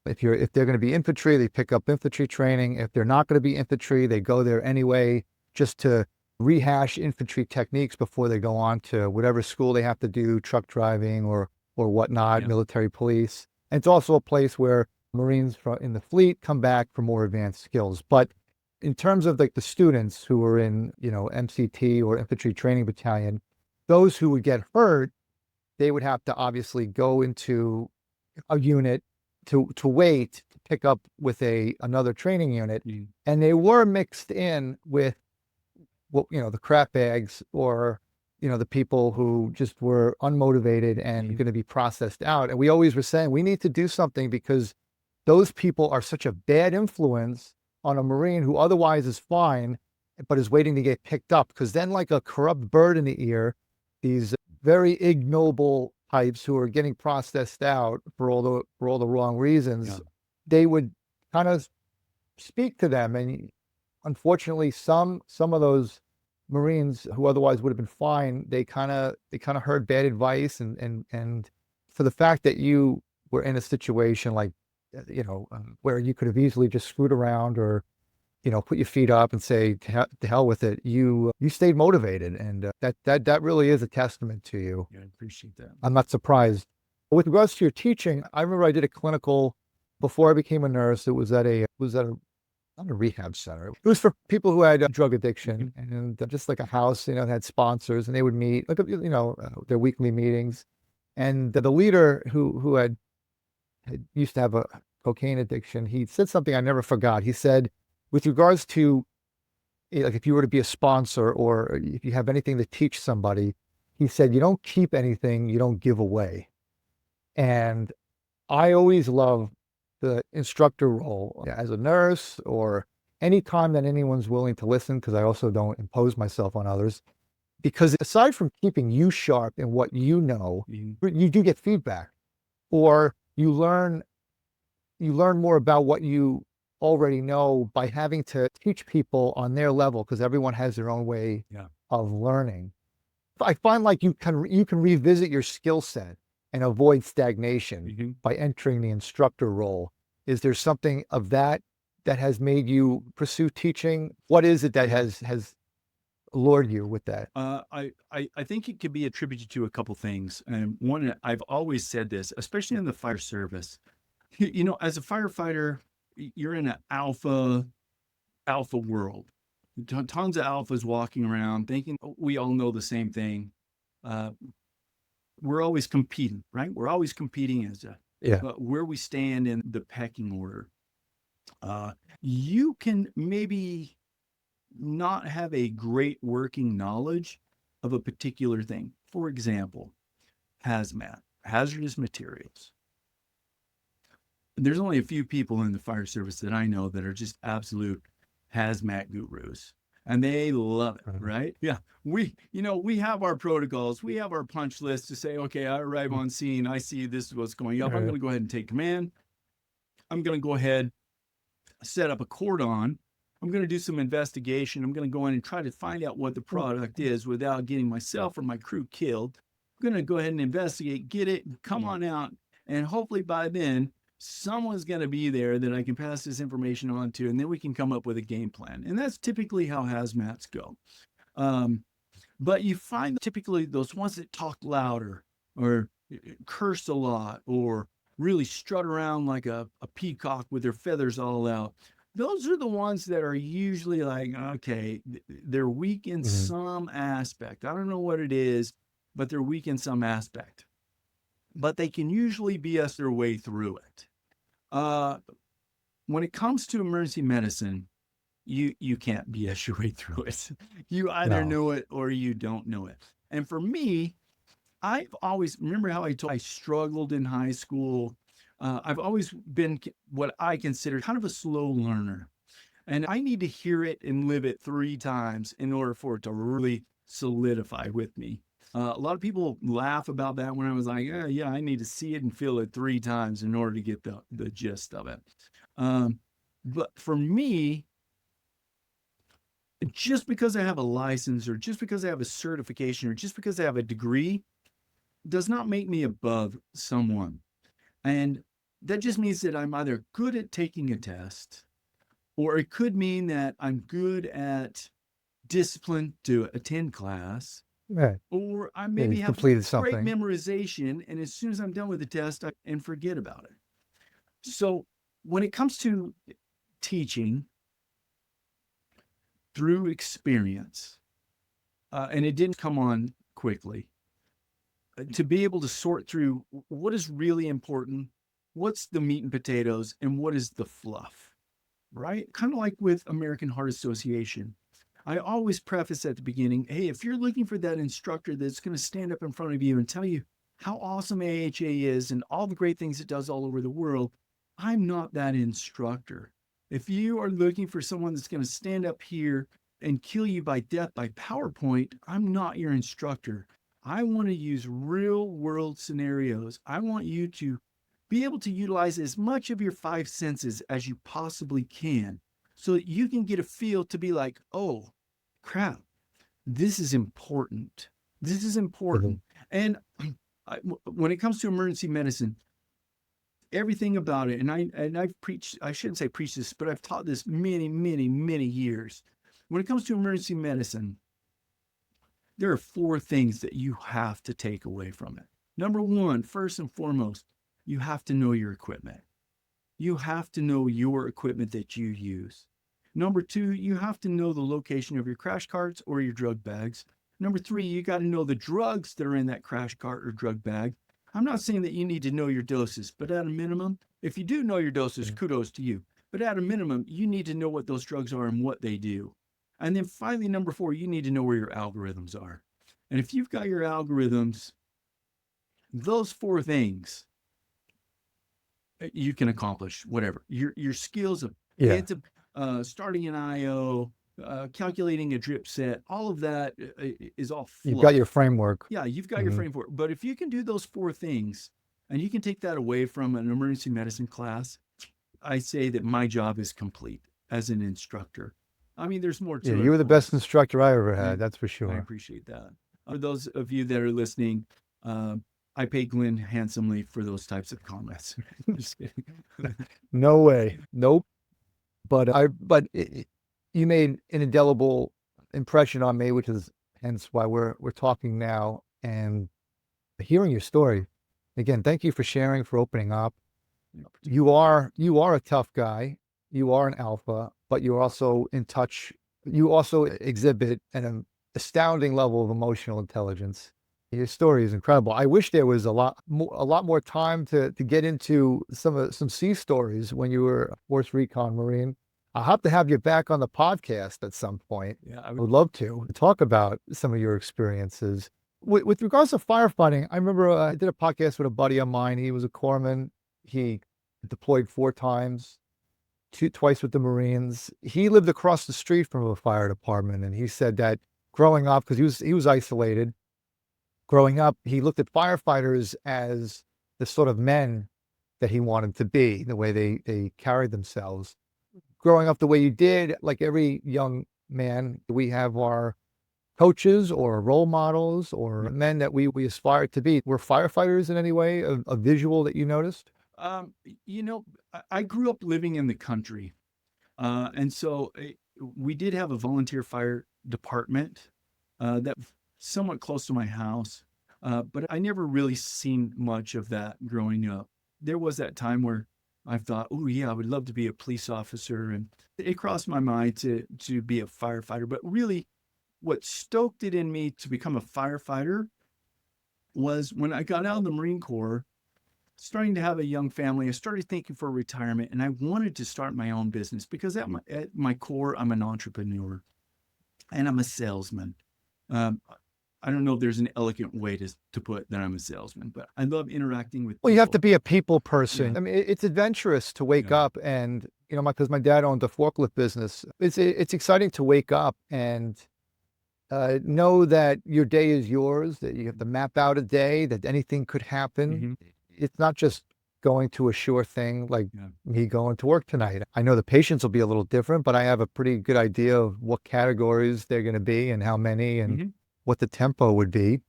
If they're going to be infantry, they pick up infantry training. If they're not going to be infantry, they go there anyway, just to rehash infantry techniques before they go on to whatever school they have to do, truck driving or whatnot, Yeah. military police. And it's also a place where Marines in the fleet come back for more advanced skills. But in terms of like the students who were in, MCT or infantry training battalion, those who would get hurt, they would have to obviously go into a unit to wait to pick up with another training unit. Mm. And they were mixed in with the crap bags, or the people who just were unmotivated and Mhm. going to be processed out. And we always were saying we need to do something, because those people are such a bad influence on a Marine who otherwise is fine, but is waiting to get picked up. Because then, like a corrupt bird in the ear, these very ignoble types who are getting processed out for all the wrong reasons, Yeah. they would kind of speak to them. And unfortunately, some of those Marines who otherwise would have been fine, they kind of heard bad advice, and for the fact that you were in a situation like, where you could have easily just screwed around, or put your feet up and say to hell with it, you stayed motivated, and that really is a testament to you. Yeah, I appreciate that. I'm not surprised. With regards to your teaching, I remember I did a clinical before I became a nurse. It was at a not a rehab center. It was for people who had drug addiction, and just like a house, had sponsors, and they would meet, like, their weekly meetings. And the leader who had used to have a cocaine addiction, he said something I never forgot. He said, with regards to, like, if you were to be a sponsor, or if you have anything to teach somebody, he said, you don't keep anything you don't give away. And I always love the instructor role as a nurse, or anytime that anyone's willing to listen, because I also don't impose myself on others. Because aside from keeping you sharp in what you know, Mhm. you do get feedback, or you learn more about what you already know by having to teach people on their level, because everyone has their own way Yeah. of learning. I find like you can revisit your skill set and avoid stagnation Mhm. by entering the instructor role. Is there something of that has made you pursue teaching? What is it that Yeah. has lured you with that? I think it could be attributed to a couple things. And one, I've always said this, especially in the fire service. As a firefighter, you're in an alpha world. Tons of alphas walking around thinking we all know the same thing. Uh, we're always competing, right? We're always competing as Yeah. where we stand in the pecking order. Uh, you can maybe not have a great working knowledge of a particular thing. For example, hazmat, hazardous materials. There's only a few people in the fire service that I know that are just absolute hazmat gurus, and they love it, Mhm. right? Yeah. We have our protocols, we have our punch list to say, okay, I arrive on scene, I see this is what's going up. I'm going to go ahead and take command. I'm going to go ahead, set up a cordon. I'm going to do some investigation. I'm going to go in and try to find out what the product is without getting myself or my crew killed. I'm going to go ahead and investigate, get it, come on out. And hopefully by then, someone's going to be there that I can pass this information on to, and then we can come up with a game plan. And that's typically how hazmats go. But you find typically those ones that talk louder, or curse a lot, or really strut around like a peacock with their feathers all out. Those are the ones that are usually like, okay, they're weak in Mhm. some aspect. I don't know what it is, but they're weak in some aspect. But they can usually BS their way through it. Uh, when it comes to emergency medicine, you can't BS your way through it. You either No. know it or you don't know it. And for me, I've always remember how I told I struggled in high school. I've always been what I consider kind of a slow learner. And I need to hear it and live it 3 times in order for it to really solidify with me. A lot of people laugh about that when I was like, yeah, I need to see it and feel it 3 times in order to get the gist of it. But for me, just because I have a license or just because I have a certification or just because I have a degree does not make me above someone. And that just means that I'm either good at taking a test, or it could mean that I'm good at discipline to attend class, Right. or I Yeah, maybe you've have completed great something. memorization. And as soon as I'm done with the test, and forget about it. So when it comes to teaching through experience, and it didn't come on quickly, to be able to sort through what is really important, what's the meat and potatoes, and what is the fluff, right? Kind of like with American Heart Association. I always preface at the beginning, hey, if you're looking for that instructor that's going to stand up in front of you and tell you how awesome AHA is and all the great things it does all over the world, I'm not that instructor. If you are looking for someone that's going to stand up here and kill you by death by PowerPoint, I'm not your instructor. I want to use real world scenarios. I want you to be able to utilize as much of your 5 senses as you possibly can so that you can get a feel to be like, oh, crap, this is important. This is Mhm. important. And when it comes to emergency medicine, everything about it, and I've preached, I shouldn't say preach this, but I've taught this many, many, many years. When it comes to emergency medicine, there are 4 things that you have to take away from it. Number 1, first and foremost, you have to know your equipment. You have to know your equipment that you use. Number 2, you have to know the location of your crash carts or your drug bags. Number 3, you got to know the drugs that are in that crash cart or drug bag. I'm not saying that you need to know your doses, but at a minimum, if you do know your doses, Mhm. kudos to you. But at a minimum, you need to know what those drugs are and what they do. And then finally, number 4, you need to know where your algorithms are. And if you've got your algorithms, those 4 things, you can accomplish whatever. Your skills of Yeah. into starting an IO, calculating a drip set, all of that is all You've got your fluff. framework. Yeah, you've got your Hmm. frame for it. But if you can do those 4 things and you can take that away from an emergency medicine class, I say that my job is complete as an instructor. I mean, there's more Yeah, to it, you of were the best course. instructor I ever had, And that's for I sure. appreciate that. For those of you that are listening, uh, I pay Glenn handsomely for those types of comments. Just kidding. No way. Nope. But you made an indelible impression on me, which is hence why we're talking now and hearing your story. Again, thank you for sharing, for opening up. You are a tough guy. You are an alpha, but you're also in touch. You also exhibit an astounding level of emotional intelligence. Your story is incredible. I wish there was a lot more time to get into some sea stories when you were a Force Recon Marine. I'll have to have you back on the podcast at some point. Yeah, I would love to talk about some of your experiences. With regards to firefighting, I remember I did a podcast with a buddy of mine. He was a corpsman. He deployed 4 times, twice with the Marines. He lived across the street from a fire department, and he said that growing up, because he was isolated, growing up, he looked at firefighters as the sort of men that he wanted to be, the way they carried themselves. Growing up the way you did, like every young man, we have our coaches or role models or yeah. men that we aspire to be. Were firefighters in any way a visual that you noticed? You know, I grew up living in the country, and so we did have a volunteer fire department that was somewhat close to my house, but I never really seen much of that growing up. There was that time where I thought, oh yeah, I would love to be a police officer, and it crossed my mind to be a firefighter. But really, what stoked it in me to become a firefighter was when I got out of the Marine Corps, starting to have a young family. I started thinking for retirement, and I wanted to start my own business because at my core, I'm an entrepreneur and I'm a salesman. Um, I don't know if there's an elegant way to put that I'm a salesman, but I love interacting with Well, you have to people. be a people Yeah. person. I mean, it's adventurous to wake Yeah. up and, because my dad owned a forklift business. It's exciting to wake up and know that your day is yours, that you have to map out a day, that anything could happen. Hmm. It's not just going to a sure thing like Yeah. me going to work tonight. I know the patients will be a little different, but I have a pretty good idea of what categories they're going to be and how many and Hmm. what the tempo would be.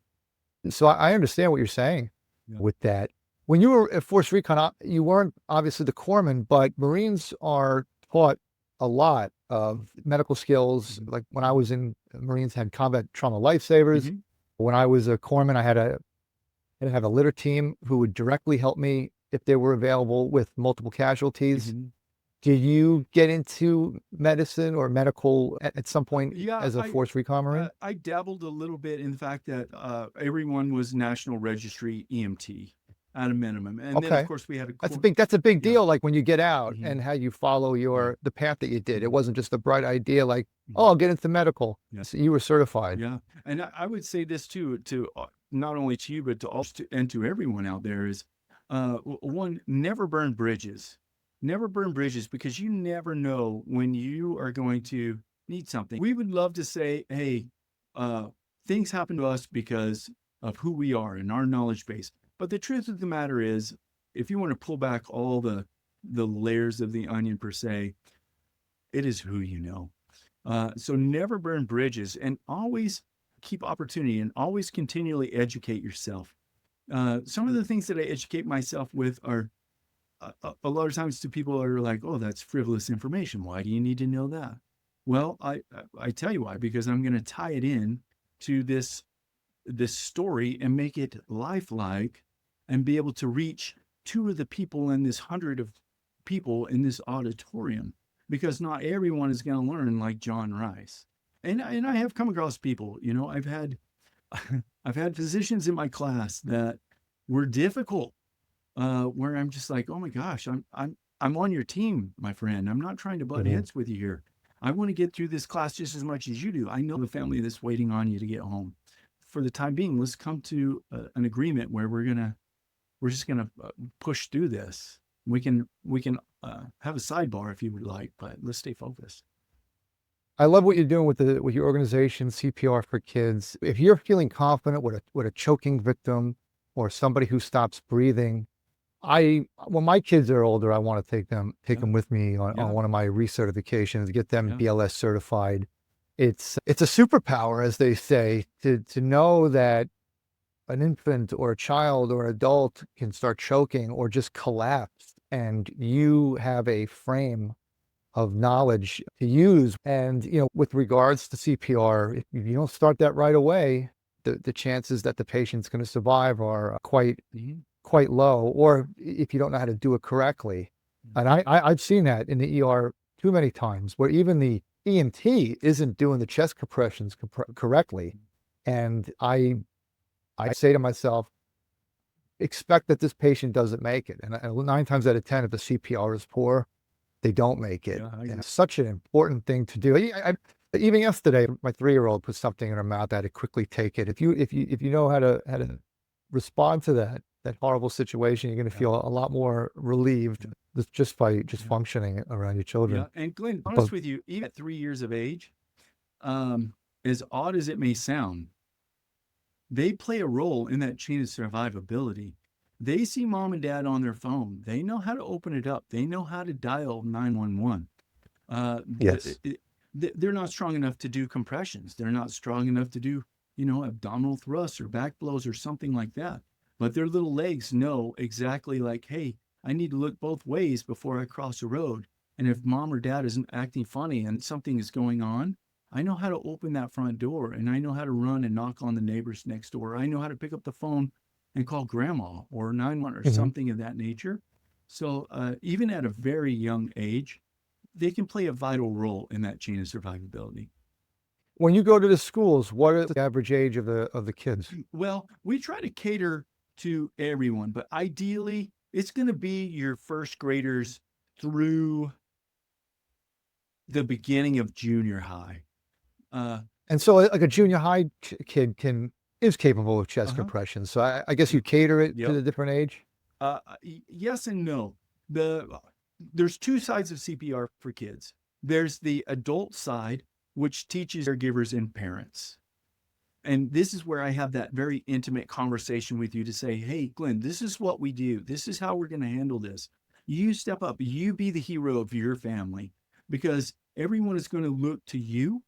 So I understand what you're saying Yeah. with that. When you were at Force Recon, you weren't obviously the corpsman, but Marines are taught a lot of medical skills. Mhm. Like when I was in Marines, had combat trauma lifesavers. Mhm. When I was a corpsman, I had to have a litter team who would directly help me if they were available with multiple casualties. Mhm. Did you get into medicine or medical at some point Yeah, as a Force Recon Marine? I dabbled a little bit in the fact that everyone was National Registry EMT at a minimum, and then of Okay. course we had a That's a big yeah. deal, like, when you get out Mhm. and how you follow Yeah. the path that you did. It Mhm. wasn't just a bright idea like, "Oh, Mhm. I'll get into medical." Yeah. So you were certified. Yeah, and I would say this too, to not only to you but to also and to everyone out there is, one, never burn bridges. Never burn bridges because you never know when you are going to need something. We would love to say, hey, uh, things happen to us because of who we are and our knowledge base. But the truth of the matter is, if you want to pull back all the layers of the onion per se, it is who you know. So never burn bridges and always keep opportunity and always continually educate yourself. Some of the things that I educate myself with are a lot of times to people are like, oh, that's frivolous information. Why do you need to know that? Well, I tell you why, because I'm going to tie it in to this story and make it lifelike and be able to reach two of the people in this hundred of people in this auditorium, because not everyone is going to learn like John Rice. And I have come across people, I've had I've had physicians in my class that were difficult, where I'm just like, oh my gosh, I'm on your team, my friend. I'm not trying to butt Mhm. heads with you here. I want to get through this class just as much as you do. I know the family that's waiting on you to get home. For the time being, let's come to an agreement where we're just gonna push through this. We can have a sidebar if you would like, but let's stay focused. I love what you're doing with your organization, CPR for Kids. If you're feeling confident with a choking victim or somebody who stops breathing, when my kids are older, I wanna take Yeah, them with me on yeah, one of my recertifications, get them yeah, BLS certified. It's a superpower, as they say, to know that an infant or a child or adult can start choking or just collapse, and you have a frame of knowledge to use. And, with regards to CPR, if you don't start that right away, the chances that the patient's going to survive are mhm, quite low, or if you don't know how to do it correctly. mm, And I've seen that in the ER too many times, where even the EMT isn't doing the chest compressions correctly. And I say to myself, expect that this patient doesn't make it. And 9 times out of 10, if the CPR is poor, they don't make it. yeah, I And agree. it's such an important thing to do. Even yesterday, my 3-year-old put something in her mouth. I had to quickly take it. If you know how to respond to that horrible situation, you're gonna Yeah, feel a lot more relieved yeah, just by just yeah, functioning around your children. yeah. And Glenn, But honest with you, even at 3 years of age, um, as odd as it may sound, they play a role in that chain of survivability. They see mom and dad on their phone. They know how to open it up. They know how to dial 911. yes. They're not strong enough to do compressions. They're not strong enough to do, abdominal thrusts or back blows or something like that. But their little legs know exactly like, hey, I need to look both ways before I cross the road. And if mom or dad isn't acting funny and something is going on, I know how to open that front door and I know how to run and knock on the neighbors next door. I know how to pick up the phone and call grandma or 911 or Mhm. something of that nature. So even at a very young age, they can play a vital role in that chain of survivability. When you go to the schools, what is the average age of the kids? Well, we try to cater to everyone, but ideally, it's going to be your first graders through the beginning of junior high. Uh, And so, like a junior high kid can is capable of chest Uh-huh. compression. So I guess you cater it to Yep. the different age. Yes and no. There's two sides of CPR for kids. There's the adult side, which teaches caregivers and parents. And this is where I have that very intimate conversation with you to say, hey, Glenn, this is what we do. This is how we're going to handle this. You step up, you be the hero of your family, because everyone is going to look to you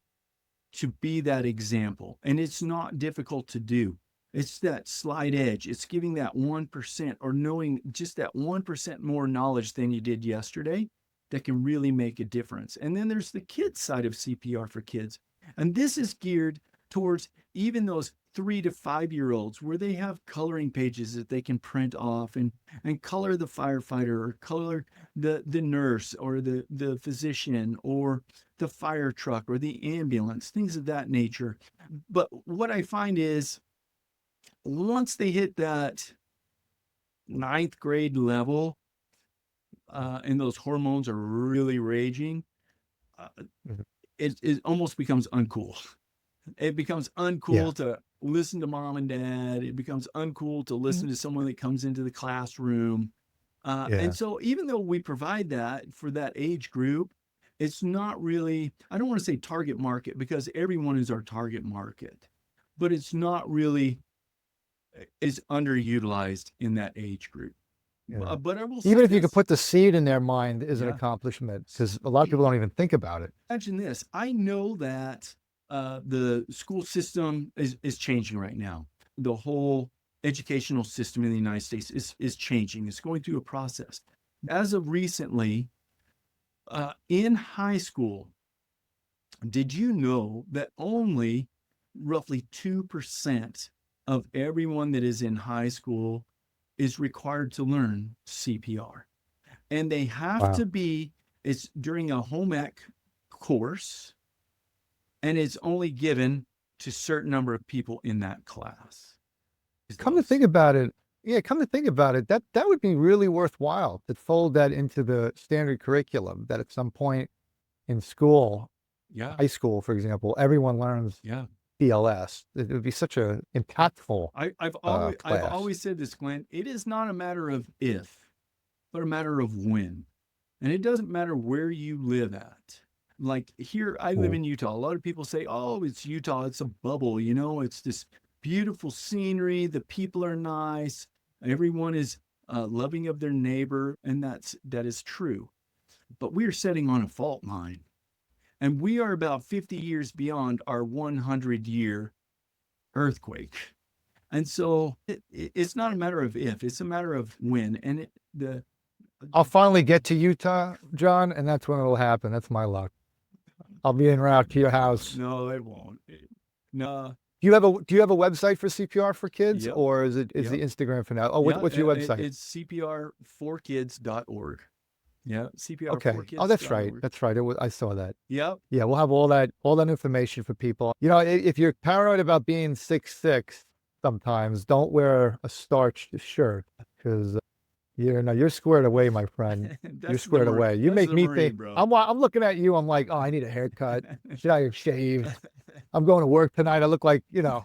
to be that example. And it's not difficult to do. It's that slight edge. It's giving that 1% or knowing just that 1% more knowledge than you did yesterday that can really make a difference. And then there's the kids side of CPR for kids. And this is geared towards even those 3 to 5 year olds where they have coloring pages that they can print off and color the firefighter or color the nurse or the physician or the fire truck or the ambulance, things of that nature. But what I find is once they hit that ninth grade level, and those hormones are really raging, uh, Mhm. it almost becomes uncool. It becomes Yeah. uncool to listen to mom and dad. It becomes uncool to listen Mhm. to someone that comes into the classroom. And Yeah. so, even though we provide that for that age group, it's not really, I don't want to say target market because everyone is our target market, but it's not really is underutilized in that age group. Yeah. But I will Even say if you could this. put the seed in their mind is an Yeah. accomplishment because a lot of people don't even think about it. Imagine this. I know that the school system is changing right now. The whole educational system in the United States is changing. It's going through a process. As of recently, in high school, did you know that only roughly 2% of everyone that is in high school is required to learn CPR? And they have Wow. to be, it's during a home ec course, and it's only given to a certain number of people in that class. Come to think about it, yeah, come to think about it, that would be really worthwhile to fold that into the standard curriculum that at some point in school, Yeah, high school, for example, everyone learns yeah. BLS. It would be such a impactful, I've class. always said this, Glenn. It is not a matter of if, but a matter of when. And it doesn't matter where you live at. Like here, I live Cool. in Utah. A lot of people say, oh, it's Utah. It's a bubble. It's this beautiful scenery. The people are nice. Everyone is loving of their neighbor. And that is true. But we are sitting on a fault line. And we are about 50 years beyond our 100-year earthquake. And so it's not a matter of if, it's a matter of when. And the I'll finally get to Utah, John, and that's when it'll happen. That's my luck. I'll be en route to your house. no, it won't. No. Do you have a website for CPR for kids, Yep. or is the Yep. Instagram for now? Oh, Yeah. what's your website? It's CPR4Kids.org. Yeah. Okay. Oh, that's right. CPR4Kids.org. That's right. I saw that. Yep. Yeah, we'll have all that information for people. If you're paranoid about being 6'6", sometimes don't wear a starched shirt because you're squared away, my friend. You're squared away. You That's make the me Marine, think. bro. I'm looking at you. I'm like, oh, I need a haircut. Should I have shaved? I'm going to work tonight. I look like. Yeah.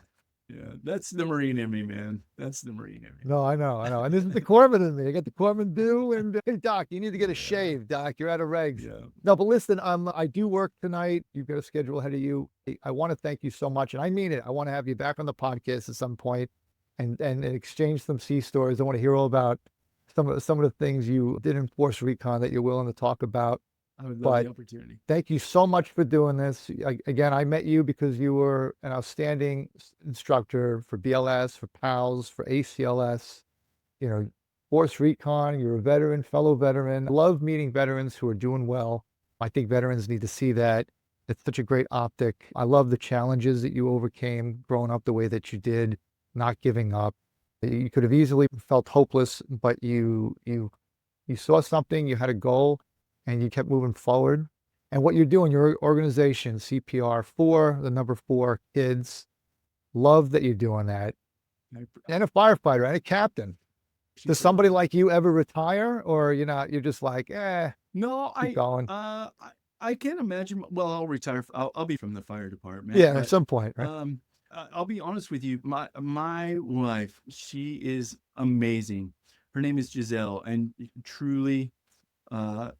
That's the Marine in me, man. That's the Marine in me. No, I know, I know. And this is the Corpsman in me. I got the Corpsman do. And hey, Doc, you need to get a Yeah. shave, Doc. You're out of regs. Yeah. No, but listen, I do work tonight. You've got a schedule ahead of you. I want to thank you so much, and I mean it. I want to have you back on the podcast at some point, and exchange some sea stories. I want to hear all about some of the things you did in Force Recon that you're willing to talk about. I would love But the opportunity. thank you so much for doing this. Again, I met you because you were an outstanding instructor for BLS, for PALS, for ACLS, Force Recon. You're a veteran, fellow veteran. I love meeting veterans who are doing well. I think veterans need to see that. It's such a great optic. I love the challenges that you overcame growing up the way that you did, not giving up. You could have easily felt hopeless, but you saw something, you had a goal, and you kept moving forward. And what you're doing, your organization, CPR4, the number 4 kids, love that you're doing that. I And a firefighter and a captain. Does appreciate that. somebody like you ever retire, or you're just like, No, keep going? I can't imagine. Well, I'll retire. I'll be from the fire department, Yeah, at but some point, right? um, I'll be honest with you. My wife, she is amazing. Her name is Giselle, and truly,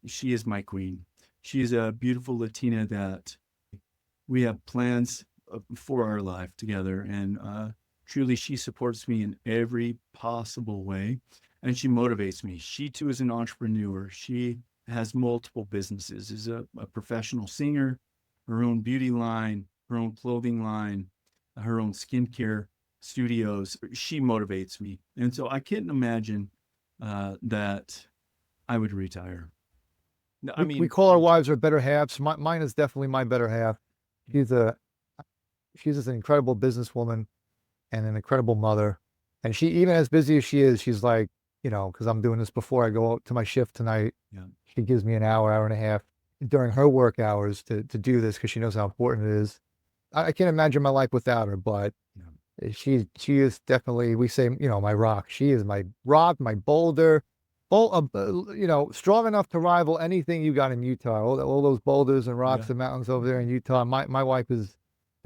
she is my queen. She is a beautiful Latina that we have plans for our life together, and truly, she supports me in every possible way, and she motivates me. She too is an entrepreneur. She has multiple businesses. Is a professional singer, her own beauty line, her own clothing line, her own skincare studios. She motivates me, and so I can't imagine that I would retire. No, I We mean, call our wives our better halves. Mine is definitely my better half. She's a she's just an incredible businesswoman and an incredible mother. And she, even as busy as she is, she's like, you know, because I'm doing this before I go out to my shift tonight. yeah, She gives me an hour, hour and a half during her work hours to do this because she knows how important it is. I can't imagine my life without her, but yeah, she is definitely, we say, you know, my rock. She is my rock, my boulder, you know, strong enough to rival anything you got in Utah. All those boulders and rocks yeah. and mountains over there in Utah. My wife is,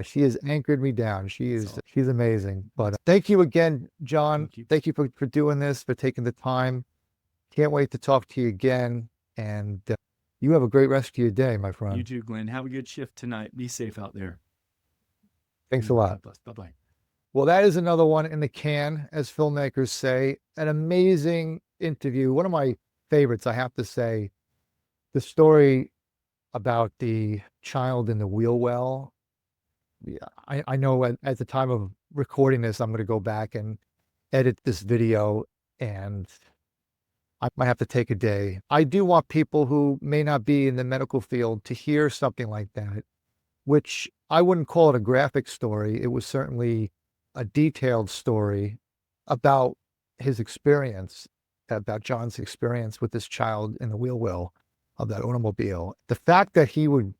she has anchored me down. So She's amazing. But thank you again, John. thank you. Thank you for doing this, for taking the time. Can't wait to talk to you again. And you have a great rest of your day, my You friend. too, Glenn. Have a good shift tonight. Be safe out there. Thanks a lot. God bless. Bye bye. Well, that is another one in the can, as filmmakers say. An amazing interview. One of my favorites, I have to say. The story about the child in the wheel well. Yeah, I know at the time of recording this, I'm going to go back and edit this video, and I might have to take a day. I do want people who may not be in the medical field to hear something like that, which I wouldn't call it a graphic story. It was certainly a detailed story about his experience, about John's experience with this child in the wheel well of that automobile. The fact that he'd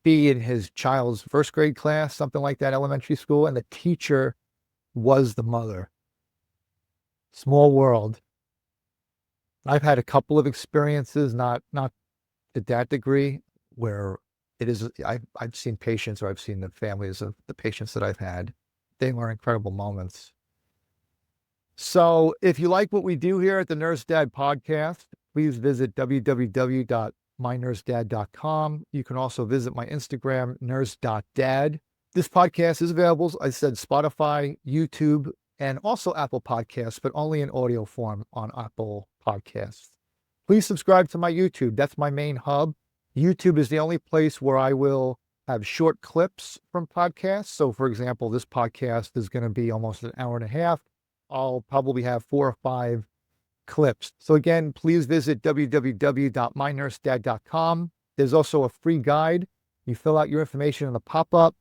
be in his child's first grade class, something like that, elementary school, and the teacher was the mother. Small world. I've had a couple of experiences, not to that degree, where it is. I've seen patients, or I've seen the families of the patients that I've had. They were incredible moments. So if you like what we do here at the Nurse Dad Podcast, please visit www.mynursedad.com. You can also visit my Instagram, nurse.dad. This podcast is available, as I said, Spotify, YouTube, and also Apple Podcasts, but only in audio form on Apple Podcasts. Please subscribe to my YouTube. That's my main hub. YouTube is the only place where I will have short clips from podcasts. So, for example, this podcast is going to be almost an hour and a half. I'll probably have 4 or 5 clips. So again, please visit www.mynursedad.com. There's also a free guide. You fill out your information in the pop-up.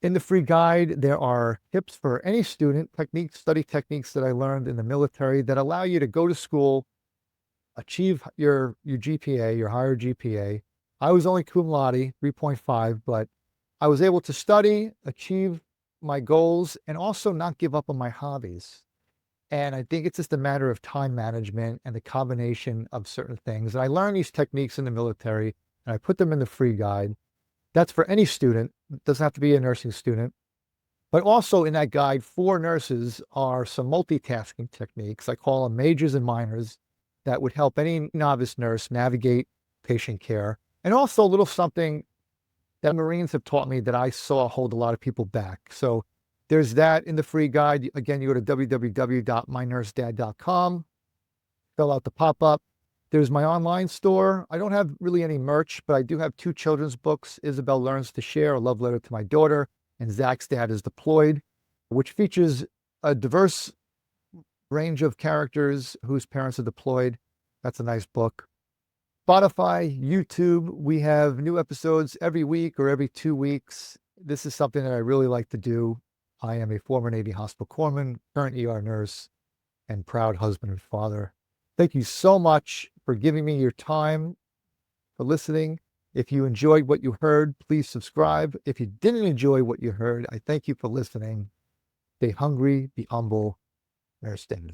In the free guide, there are tips for any student, study techniques that I learned in the military that allow you to go to school, achieve your GPA, your higher GPA. I was only cum laude, 3.5, but I was able to study, achieve my goals, and also not give up on my hobbies. And I think it's just a matter of time management and the combination of certain things. And I learned these techniques in the military, and I put them in the free guide. That's for any student. It doesn't have to be a nursing student. But also in that guide for nurses are some multitasking techniques. I call them majors and minors that would help any novice nurse navigate patient care. And also a little something that Marines have taught me that I saw hold a lot of people back. So there's that in the free guide. Again, you go to www.mynursedad.com, fill out the pop-up. There's my online store. I don't have really any merch, but I do have 2 children's books, Isabel Learns to Share, A Love Letter to My Daughter, and Zach's Dad is Deployed, which features a diverse range of characters whose parents are deployed. That's a nice book. Spotify, YouTube, we have new episodes every week or every 2 weeks. This is something that I really like to do. I am a former Navy Hospital Corpsman, current ER nurse, and proud husband and father. Thank you so much for giving me your time, for listening. If you enjoyed what you heard, please subscribe. If you didn't enjoy what you heard, I thank you for listening. Stay hungry, be humble, nurse Dad.